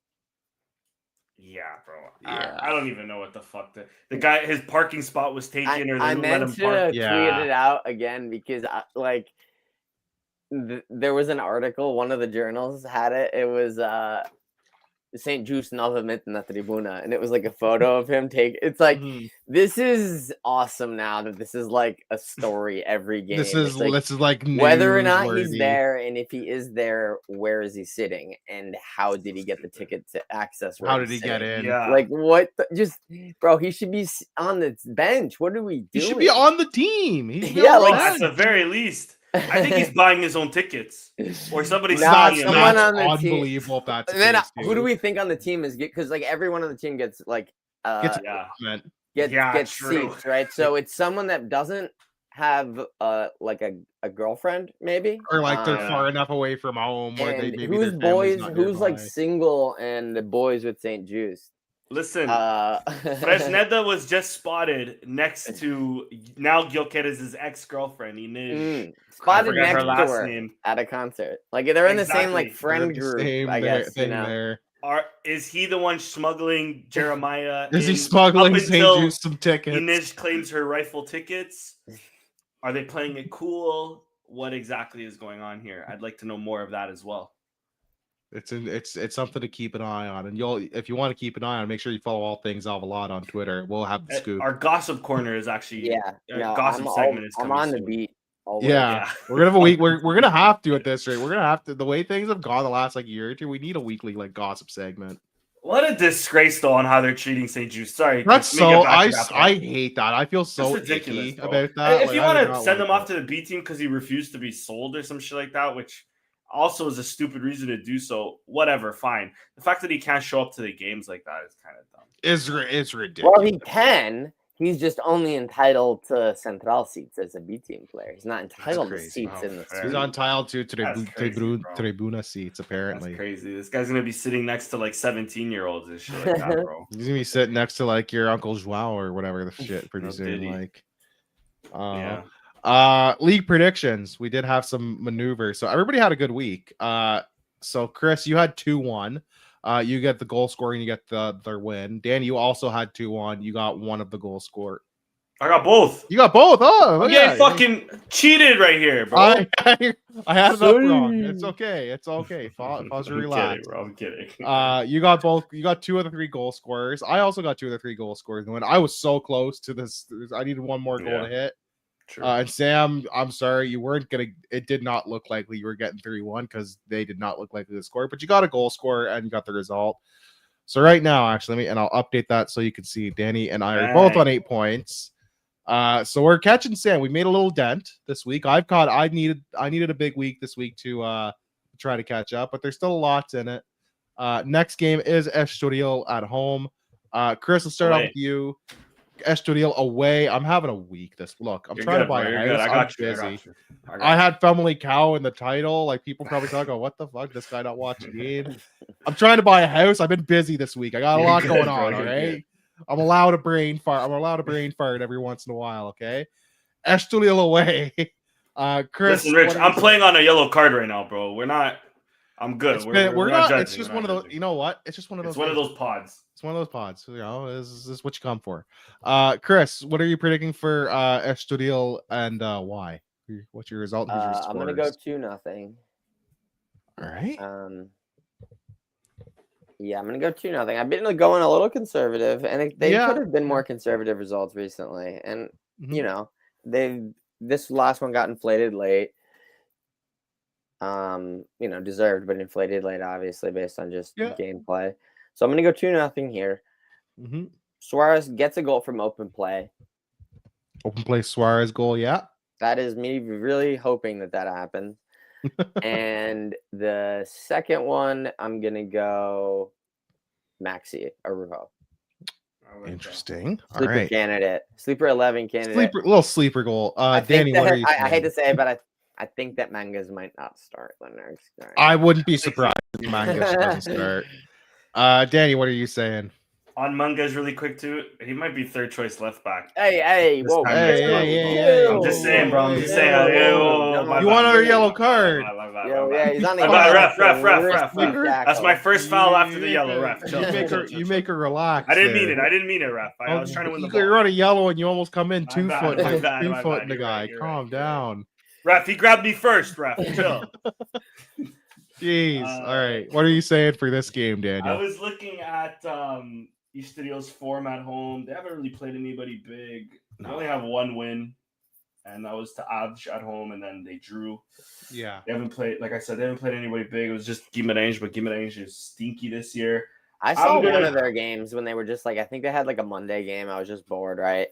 Yeah, bro. Yeah. I don't even know what the fuck the guy, his parking spot was taken, or they let him park. Tweet it out again because there was an article. One of the journals had it. It was St. Just novamente na tribuna, and it was like a photo of him it's like this is awesome now that this is like a story every game. This is like whether or not he's there, and if he is there, where is he sitting, and how did he get the ticket to access? How did he get in? Yeah. Like what? Bro, he should be on the bench. What are we doing? He should be on the team. At the very least. I think he's buying his own tickets, or somebody's selling him. Someone on the unbelievable. Team. That's and then who do we think on the team is because like everyone on the team gets gets seats, right? So it's someone that doesn't have like a girlfriend, maybe, or like they're far enough away from home, or who's like single and the boys with St. Just. Listen, Fresneda was just spotted next to now Gyökeres' ex-girlfriend, Inês. Spotted next to her at a concert. Like they're in the same like friend group, I guess. Is he the one smuggling Jeremiah? Is he smuggling St. Just some tickets? Inês claims her rightful tickets. Are they playing it cool? What exactly is going on here? I'd like to know more of that as well. It's something to keep an eye on, and if you want to keep an eye on, make sure you follow all things Alvalade on Twitter. We'll have the scoop. Our gossip corner is actually gossip segment is coming. I'm on soon. the beat. Yeah, we're gonna have a week. We're gonna have to at this rate. We're gonna have to. The way things have gone the last year or two, we need a weekly gossip segment. What a disgrace though on how they're treating St. Just. Sorry, that's so. I hate that. I feel so ridiculous about that. If you want to send him off to the B team because he refused to be sold or some shit like that, which also is a stupid reason to do so. Whatever, fine. The fact that he can't show up to the games like that is kind of dumb. It's ridiculous. Well, he can. He's just only entitled to Central seats as a B team player. He's not entitled to seats in the. He's entitled to Tribuna seats. Apparently, that's crazy. This guy's gonna be sitting next to 17-year-olds and shit like that, bro. He's gonna be sitting next to your Uncle Joao or whatever the shit pretty soon. League predictions. We did have some maneuvers, so everybody had a good week. So Chris, you had 2-1. You get the goal scoring, you get their win. Dan, you also had 2-1. You got one of the goal score. I got both. You got both. Oh, I'm getting fucking cheated right here, bro. I had it up wrong. It's okay. It's okay. Pause and relax. I'm kidding. You got both. You got 2 of the 3 goal scorers. I also got 2 of the 3 goal scorers. When I was so close to this, I needed one more goal to hit. And Sam, I'm sorry, you weren't gonna. It did not look likely you were getting 3-1 because they did not look likely to score. But you got a goal score and you got the result. So right now, actually, I'll update that so you can see. Danny and I are both on 8 points. So we're catching Sam. We made a little dent this week. I needed a big week this week to try to catch up, but there's still lots in it. Next game is Estoril at home. Chris, let's start off Away. with you. Estoril away. I'm having a week this look. I'm You're trying good, to buy bro. a You're house. good. I got you. I'm busy. I got you. I had Family Cow in the title. Like people probably talk, "Oh, what the fuck? This guy not watching game." I'm trying to buy a house. I've been busy this week. I got a You're lot good, going bro. on. You're All good. right. I'm allowed a brain fart. I'm allowed a brain fart every once in a while. Okay. Estoril away. Chris, Listen, Rich, what are I'm you playing on a yellow card right now, bro. We're not. I'm good. We're not not. judging. It's just We're one not of those. judging. You know what? It's just one of those. It's one of things. those pods. It's one of those pods. You know, this is what you come for. Chris, what are you predicting for Estoril and why? What's your result? Who's your I'm gonna go scores? 2-0. All right. Yeah, I'm gonna go 2-0. I've been going a little conservative, and they Yeah. could have been more conservative results recently. And Mhm. you know, this last one got inflated late. Deserved, but inflated late, obviously, based on just gameplay. So I'm gonna go 2-0 here. Mm-hmm. Suarez gets a goal from open play. Open play Suarez goal. Yeah. That is me really hoping that happens. And the second one, I'm gonna go Maxi Arujo. Interesting. Sleeper All right. candidate. Sleeper 11 candidate. Little sleeper goal. Danny, what are you saying? I hate to say it, but I think that Mangas might not start the next game. I wouldn't be surprised if Mangas doesn't start. Danny, what are you saying? On Mungas really quick too. He might be third choice left back. Hey, whoa. Hey. I'm just saying, bro. I'm just saying. You want another yellow card? Yeah, he's on the ref. That's my first foul after the yellow, ref. You make her relax. I didn't mean it, ref. I was trying to win the ball. You're on a yellow and you almost come in 2 foot. bad, 2 foot in the You're guy. right, Calm down. Ref, he grabbed me first, ref. Chill. Jeez. All right. What are you saying for this game, Daniel? I was looking at Estoril's form at home. They haven't really played anybody big. They only have one win, and that was to Abj at home, and then they drew. Yeah. They haven't played, like I said, they haven't played anybody big. It was just Guimarães, but Guimarães is stinky this year. I saw one of their games when they were just like, I think they had like a Monday game. I was just bored, right?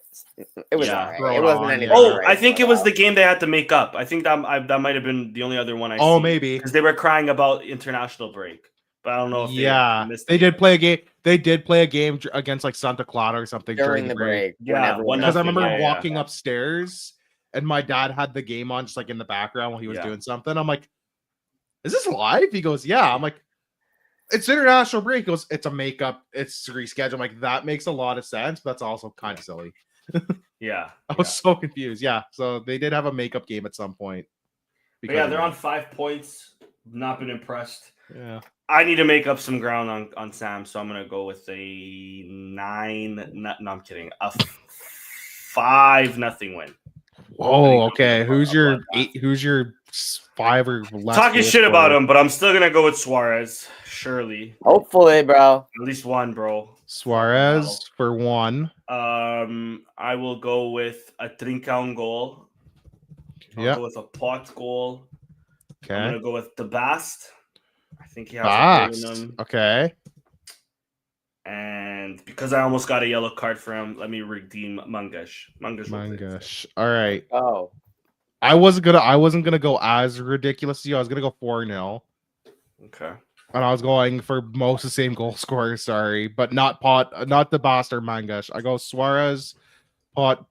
It was all right. It wasn't anything. Oh, I think it was the game they had to make up. I think that might have been the only other one I see. Oh, maybe. Because they were crying about international break. But I don't know if they did play a game. They did play a game against like Santa Clara or something during the break. Yeah, because I remember walking upstairs and my dad had the game on just like in the background while he was doing something. I'm like, "Is this live?" He goes, "Yeah." I'm like, "It's international break." He goes, "It's a makeup. It's rescheduled." I'm like, that makes a lot of sense, but that's also kind of silly. Yeah, I was so confused. Yeah, so they did have a makeup game at some point. But yeah, they're on 5 points. Not been impressed. Yeah. I need to make up some ground on Sam, so I'm gonna go with a 9. No, I'm kidding. A 5-0 win. Oh, okay. Who's your 5 or less? Talking shit about him, but I'm still gonna go with Suarez. Surely. Hopefully, bro. At least one, bro. Suarez for 1. I will go with a Trincão goal. I'll go with a Pot goal. Okay. I'm gonna go with the Bast. I think he has a goal in him. Okay. And because I almost got a yellow card for him, let me redeem Mangas. All right. Oh. I wasn't gonna go as ridiculous as you. I was gonna go 4-0. Okay. And I was going for most the same goal scorers, but not the Bast or Mangas. I go Suarez, Pot,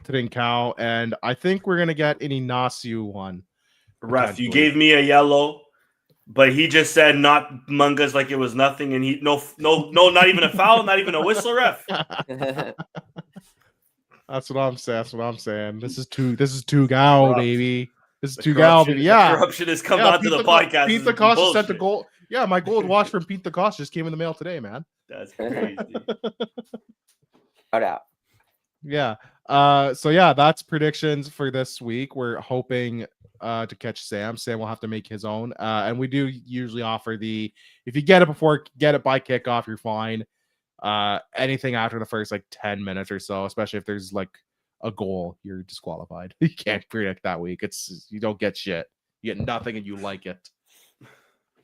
Trincão, and I think we're gonna get an Inacio one. Ref, you gave me a yellow, but he just said not Mangas like it was nothing, and he no, not even a foul, not even a whistle, ref. That's what I'm saying. This is too gal, baby. This is too gal, baby. Yeah, the corruption has come onto the podcast. Pete the Costa sent the goal. Yeah, my gold watch from Pete the Costa just came in the mail today, man. That's crazy. Shout out. Yeah. So yeah, that's predictions for this week. We're hoping to catch Sam. Sam will have to make his own. And we do usually offer if you get it by kickoff, you're fine. Anything after the first 10 minutes or so, especially if there's a goal, you're disqualified. You can't predict that week. You don't get shit. You get nothing and you like it.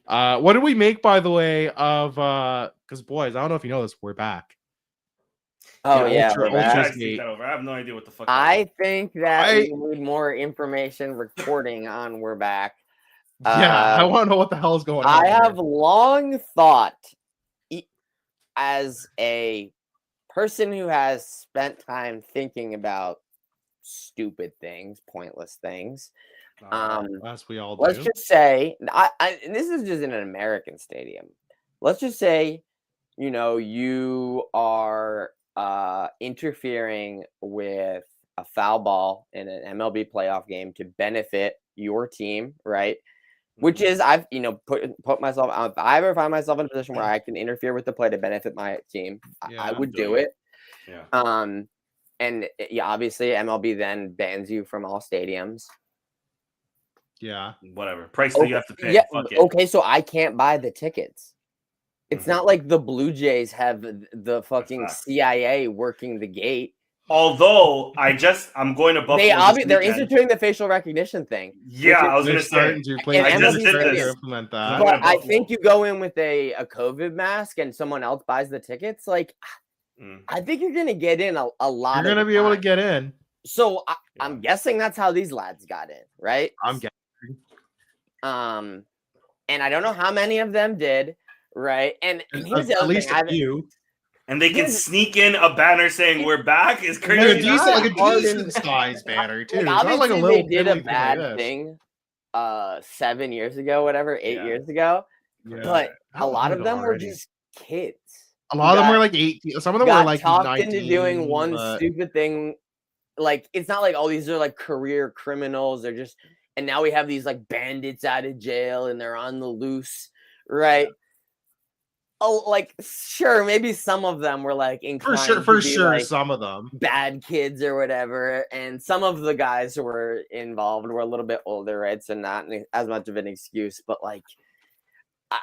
What did we make, by the way, of because boys, I don't know if you know this, we're back. Oh yeah, I have no idea what the fuck. I think that we need more information reporting on we're back. I want to know what the hell is going on. I have long thought, as a person who has spent time thinking about stupid things, pointless things. As we all do. Let's just say, and this is just in an American stadium. Let's just say, you are interfering with a foul ball in an MLB playoff game to benefit your team, right? Which is, I've put myself. If I ever find myself in a position where I can interfere with the play to benefit my team, I would do it. Yeah. And obviously MLB then bans you from all stadiums. Yeah. Whatever price that you have to pay. Yeah. Fuck it. Okay, so I can't buy the tickets. It's not like the Blue Jays have the fucking CIA working the gate. Although I'm going to Buffalo. They're instituting the facial recognition thing. Yeah, I was going to say. I just did to this. implement that. But I think you go in with a COVID mask and someone else buys the tickets. Like, I think you're going to get in a lot. You're going to be able to get in. So I'm guessing that's how these lads got in, right? I'm guessing. And I don't know how many of them did, right? And here's the at other least thing. a few. And they can sneak in a banner saying "We're back." Is crazy. Like a decent size banner too. Like, not like a little. They did a bad thing 7 years ago, whatever, 8 years ago. Yeah. But a lot of them were just kids. A lot of them were like 18. Some of them were like talked 19, into doing one stupid thing. Like, it's not like, oh, these are like career criminals. They're just, and now we have these like bandits out of jail and they're on the loose, right? Yeah. Oh, like, sure, maybe some of them were like inclined for sure, like some of them bad kids or whatever, and some of the guys who were involved were a little bit older, right? So not as much of an excuse, but like,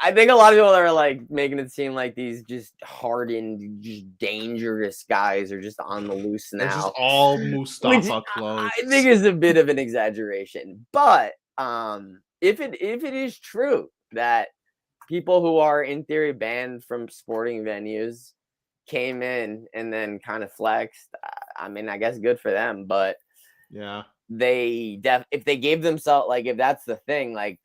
I think a lot of people are like making it seem like these just hardened, just dangerous guys are just on the loose now. They're just all Mustafa clothes. I think is a bit of an exaggeration, but if it is true that people who are in theory banned from sporting venues came in and then kind of flexed, I mean, I guess good for them, but yeah, if they gave themselves, like, if that's the thing, like,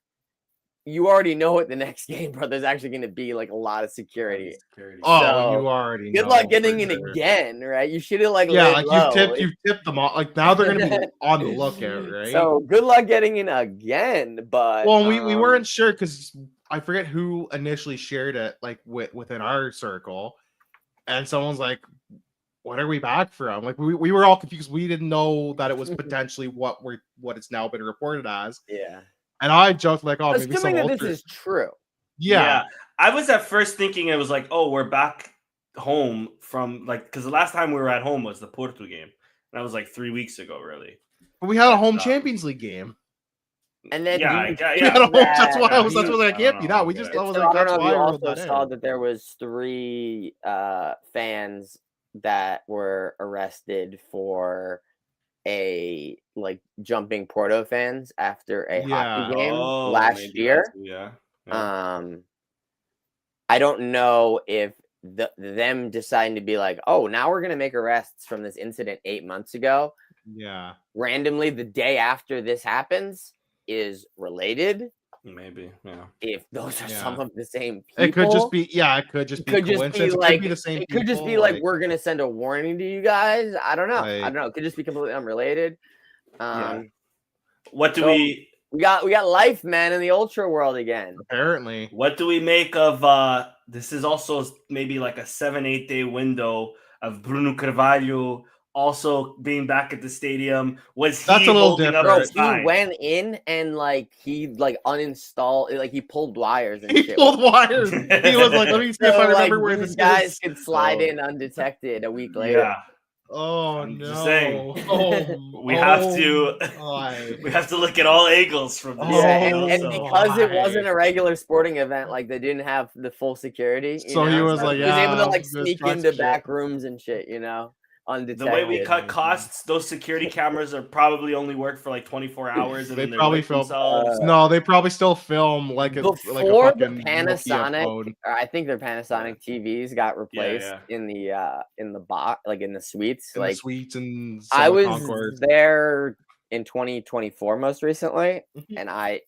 you already know at the next game, bro, there's actually going to be like a lot of security. Oh, so, you already good know. Luck getting in again, right? You should have like you tipped them off. Like, now they're going to be on the lookout, right? So good luck getting in again. But we weren't sure because I forget who initially shared it, like within our circle, and someone's like, "What are we back from?" Like, we were all confused. We didn't know that it was potentially what it's now been reported as. Yeah. And I joked like, "Oh, maybe assuming that this is true." Yeah. I was at first thinking it was like, "Oh, we're back home from like," because the last time we were at home was the Porto game. That was like 3 weeks ago, really. But we had a home Champions League game. And then that's why I was. That's what I can't be. No, we just. I don't know if you also saw that there was 3 fans that were arrested for a like jumping Porto fans after a hockey game last year. I don't know if them deciding to be like, oh, now we're gonna make arrests from this incident 8 months ago. Yeah. Randomly, the day after this happens is related. Maybe, yeah. If those are some of the same people, it could just be. Yeah, it could just be coincidence. Like, it could be the same. It could just be like we're gonna send a warning to you guys. I don't know. I don't know. It could just be completely unrelated. What do we got life, man, in the ultra world again. Apparently. What do we make of this is also maybe like a 7-8 day window of Bruno Carvalho also being back at the stadium. That's a little different. He went in and like he like uninstalled, like he pulled wires and shit. He pulled wires. He was like, let me see if I remember where this guys could slide in undetected a week later. Yeah. Oh, I'm no. Just saying. We have to look at all angles from this. And because it wasn't a regular sporting event, like they didn't have the full security. So he was like, he was able to like sneak into back rooms and shit, undetected. The way we cut costs, those security cameras are probably only work for like 24 hours, and they then probably film. No, they probably still film like before the Panasonic. I think their Panasonic TVs got replaced in the box, like in the suites, the suites and. I was there in 2024 most recently, and I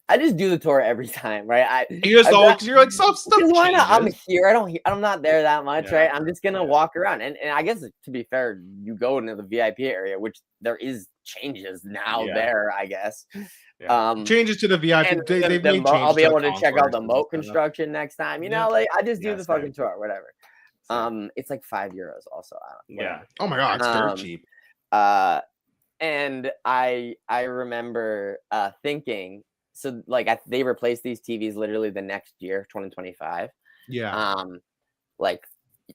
I just do the tour every time, right? You just because you're like stuff why not? I'm changes. here. I'm not there that much, right? I'm just gonna walk around, and I guess to be fair, you go into the VIP area, which there is changes now there, I guess. Changes to the VIP. They've made changes. I'll be able to check out the concourses moat construction next time. You know, like I just do the fucking tour, whatever. It's like €5 also. Oh my god, it's dirt cheap. And I remember thinking, so like they replaced these TVs literally the next year, 2025. Yeah. Like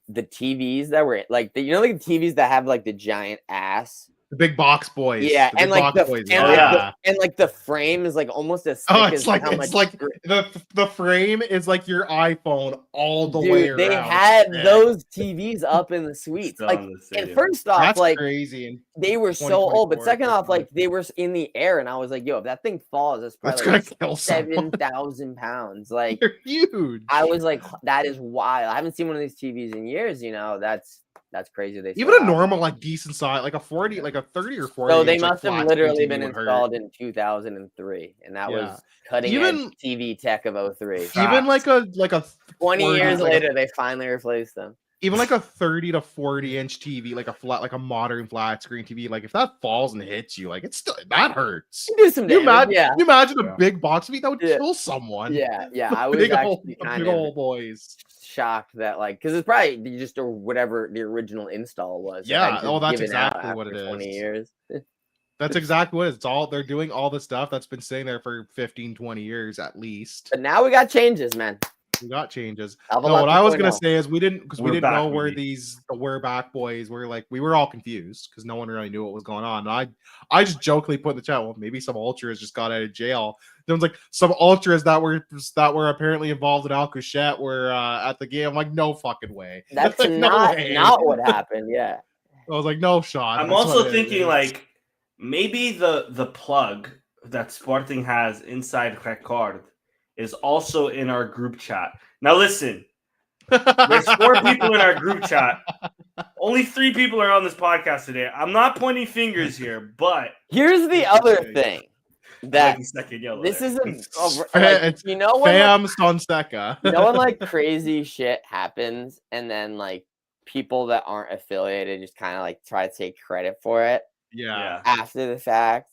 the TVs that were like the TVs that have like the giant ass. The big box boys. Yeah, and like the frame is like almost as thick as how much. Like the frame is like your iPhone all the way around. They had those TVs up in the suites. Like, and first off, that's like crazy. They were so old, but second off, like they were in the air, and I was like, "Yo, if that thing falls, it's probably gonna like kill 7,000 pounds." Like, they're huge. I was like, "That is wild." I haven't seen one of these TVs in years. You know, that's crazy. They even a normal like decent size, like a 40, like a 30 or 40. So they must have literally been installed in 2003, and that was cutting edge TV tech of 03. Even like a 20 years later, they finally replaced them. Even like a 30 to 40-inch TV, like a modern flat screen TV, like if that falls and hits you, like it's still that hurts. You do some damage. You imagine a big box TV that would kill someone. Yeah. I was actually kind of old boys shocked that because it's probably just whatever the original install was. Yeah. That's exactly what it is. 20 years. That's exactly what it is. It's all they're doing all the stuff that's been sitting there for 15, 20 years at least. But now we got changes, man. We got changes. No, what I was gonna say is we didn't know where we're back boys were. Like we were all confused because no one really knew what was going on. And I just jokingly put in the chat, well, maybe some ultras just got out of jail. There was like some ultras that were apparently involved in Alcochette were at the game. I'm like, no fucking way. That's like, not what happened. Yeah. I was like, no shot. I'm also thinking like maybe the plug that Sporting has inside Record is also in our group chat. Now listen, there's 4 people in our group chat. Only 3 people are on this podcast today. I'm not pointing fingers here, but here's the other thing. That this is you know when Fam Sonseca. You know when like crazy shit happens and then like people that aren't affiliated just kind of like try to take credit for it. Yeah. After the fact.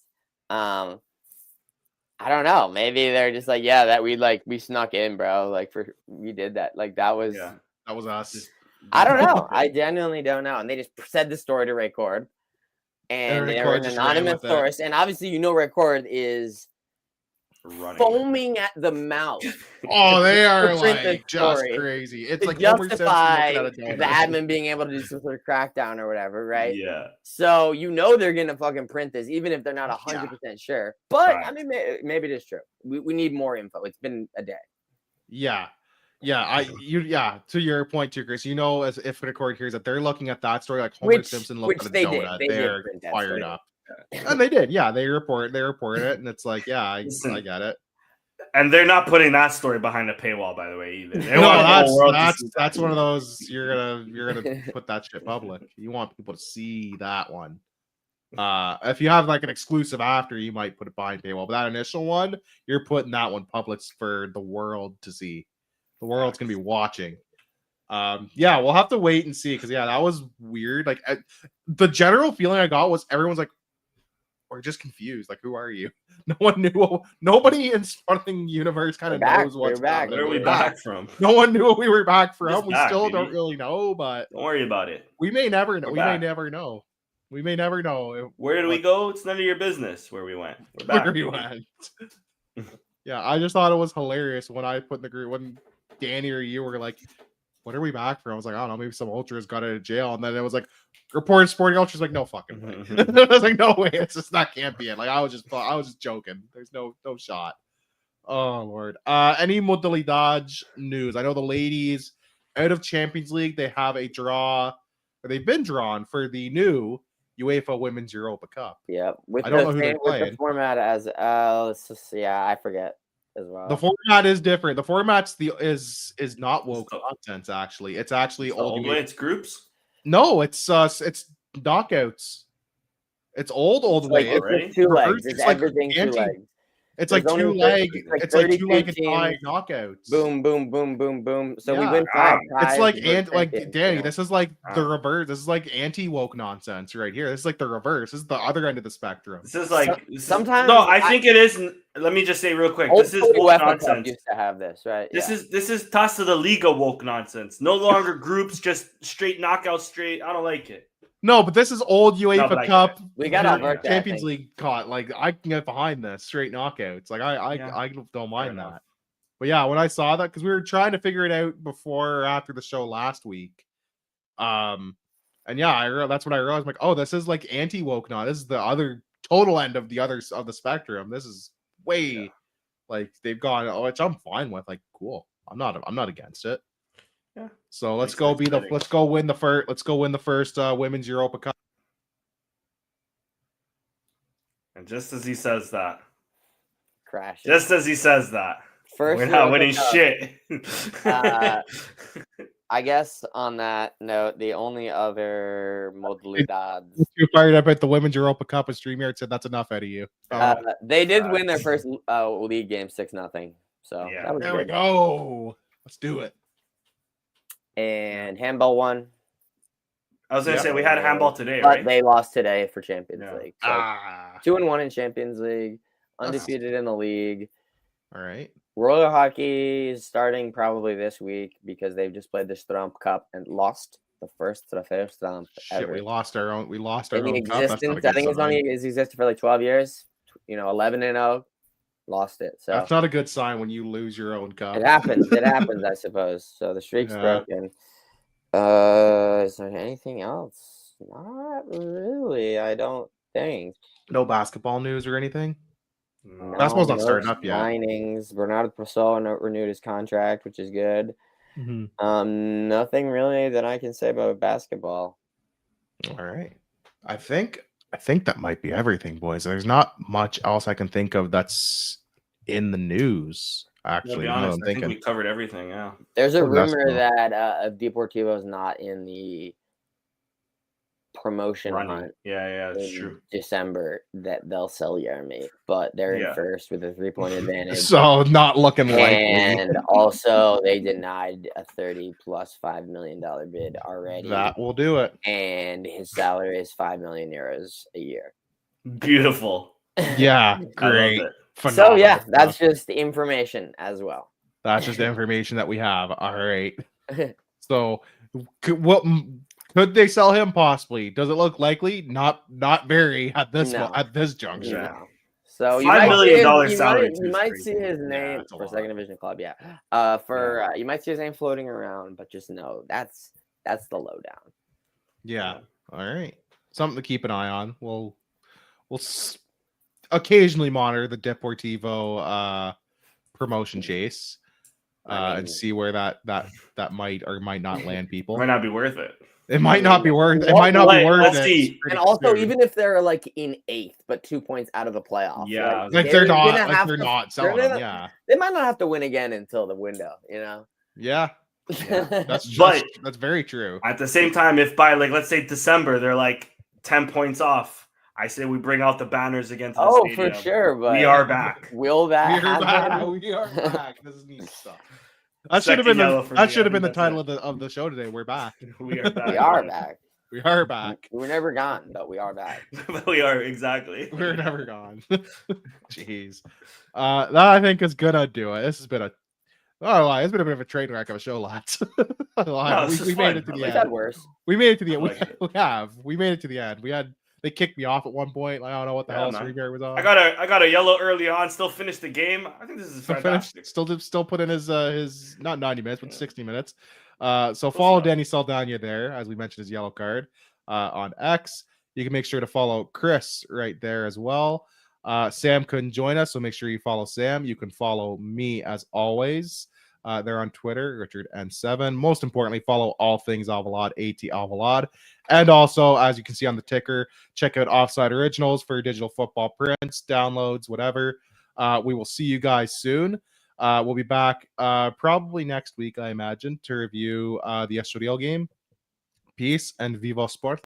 I don't know. Maybe they're just like, yeah, that we snuck in, bro. Like we did that. Like that was us. I don't know. I genuinely don't know. And they just said the story to Record, and they were an anonymous source. And obviously, Record is foaming at the mouth. Oh, they are like just crazy. It's like justify the admin being able to do some sort of crackdown or whatever, right? Yeah. So they're gonna fucking print this, even if they're not 100% sure. But I mean, maybe it is true. We need more info. It's been a day. Yeah. To your point too, Chris. As if Record hears that they're looking at that story like Homer Simpson looked at a donut. They're fired up. And they did, they reported it, and it's like, I get it. And they're not putting that story behind a paywall, by the way, either. That's one of those you're gonna put that shit public. You want people to see that one. If you have like an exclusive after, you might put it behind paywall, but that initial one, you're putting that one public for the world to see. The world's gonna be watching. We'll have to wait and see because that was weird. Like the general feeling I got was everyone's like, we're just confused. Like, who are you? No one knew. Nobody in Sporting universe kind of knows what's back. Where are we back from? No one knew what we were back from. We still don't really know, but don't worry about it. We may never know. We may never know. Where did we go? It's none of your business where we went. We're back. Where we went. I just thought it was hilarious when I put in the group when Danny or you were like, what are we back from? I was like, I don't know, maybe some ultras got out of jail. And then it was like, reported Sporting ultras, like, no fucking way. I was like, no way, that can't be it. Like, I was just joking. There's no shot. Oh Lord. Any modalidad news? I know the ladies out of Champions League, they have a draw, or they've been drawn for the new UEFA Women's Europa Cup. Yeah, I don't know who they're playing. The format as let's just see. I forget as well. The format is different. The format's is not woke content. Actually, it's actually old way. It's groups. No, it's knockouts. It's old way. It's 2 legs. It's everything 2 legs. It's like There's only two-leg. like It's like 32 two-legged teams. tie knockouts. Boom, boom, boom, boom, boom. So we Yeah. win 5 ties. It's like we're like champions, Danny. you know? This is like the reverse. This is like anti-woke nonsense right here. This is like the reverse. This is the other end of the spectrum. This is like sometimes. No, I think it is. Let me just say real quick. This is woke UEFA Cup nonsense. used to have this, right? This is Taça da Liga woke nonsense. No longer groups, just straight knockouts. Straight. I don't like it. No, but this is old UEFA Cup. We got Alberta, Champions League caught. Like I can get behind this straight knockouts. Like I don't mind that. But yeah, when I saw that, because we were trying to figure it out before or after the show last week, and yeah, that's when I realized, like, oh, this is like anti-woke now. This is the other total end of the spectrum. This is way like they've gone, which I'm fine with. Like, cool. I'm not against it. Yeah. So let's go win the first Women's Europa Cup. And just as he says that, crash. Just as he says that, first we're not winning shit. I guess on that note, the only other modalidades. You fired up at the Women's Europa Cup, and StreamYard said that's enough out of you. They did win their first league game 6-0. So yeah, that was there good. we go. Let's do it. And handball won. I was gonna say we had handball today, but right? they lost today for Champions League. So 2-1 in Champions League, undefeated in the league. All right. Roller hockey is starting probably this week because they've just played the Stromp Cup and lost the first Trofeo Stromp ever. We lost our own. Cup. I think it's existed for like 12 years. 11-0, lost it. So that's not a good sign when you lose your own cup. It happens. I suppose. So the streak's broken. Is there anything else? Not really. I don't think. No basketball news or anything. No, basketball's not starting up yet. Signings. Bernardo Pessoa renewed his contract, which is good. Mm-hmm. Nothing really that I can say about basketball. All right. I think that might be everything, boys. There's not much else I can think of that's in the news. Actually, to be honest, I think we covered everything. Yeah. There's a rumor that Deportivo is not in the promotion hunt. Yeah, it's true. December that they'll sell Jeremy, but they're in first with a 3-point advantage. So not looking likely. And also they denied a $30+5 million bid already. That will do it. And his salary is 5 million euros a year. Beautiful. Yeah, great. So yeah, that's just information as well. That's just the information that we have. All right. So could they sell him? Possibly. Does it look likely? Not very at this juncture. No. So $5 million salary. You might see his name for second division club. Yeah. You might see his name floating around, but just know that's the lowdown. Yeah. All right. Something to keep an eye on. We'll occasionally monitor the Deportivo promotion chase and see where that might or might not land people. Might not be worth it. It might not be worth it. It might not be worth it. And also, even if they're like in 8th, but 2 points out of the playoffs. Yeah. Like they're not selling them. Yeah. They might not have to win again until the window, Yeah. That's true. That's very true. At the same time, if by let's say December they're like 10 points off, I say we bring out the banners again to the stadium. For sure, but we are back. Will that happen? We are back. This is neat stuff. That should have been the title of the show today. We're back. We are back. We are back. We are back. We're never gone, but we are back. We are exactly. We're never gone. Jeez. That I think is gonna do it. This has been it's been a bit of a train wreck of a show, lads. We made it to the end. Worse. We made it to the end. We made it to the end. They kicked me off at one point. I don't know what the hell Streamer was on. I got a yellow early on. Still finished the game. I think this is fantastic. Still put in his not 90 minutes, but 60 minutes. So follow Danny Saldana there, as we mentioned his yellow card on X. You can make sure to follow Chris right there as well. Sam couldn't join us, so make sure you follow Sam. You can follow me as always. They're on Twitter, Richard N7. Most importantly, follow all things Alvalade, AT Alvalade. And also, as you can see on the ticker, check out Offside Originals for digital football prints, downloads, whatever. We will see you guys soon. We'll be back probably next week, I imagine, to review the Estoril game. Peace and Viva Sport.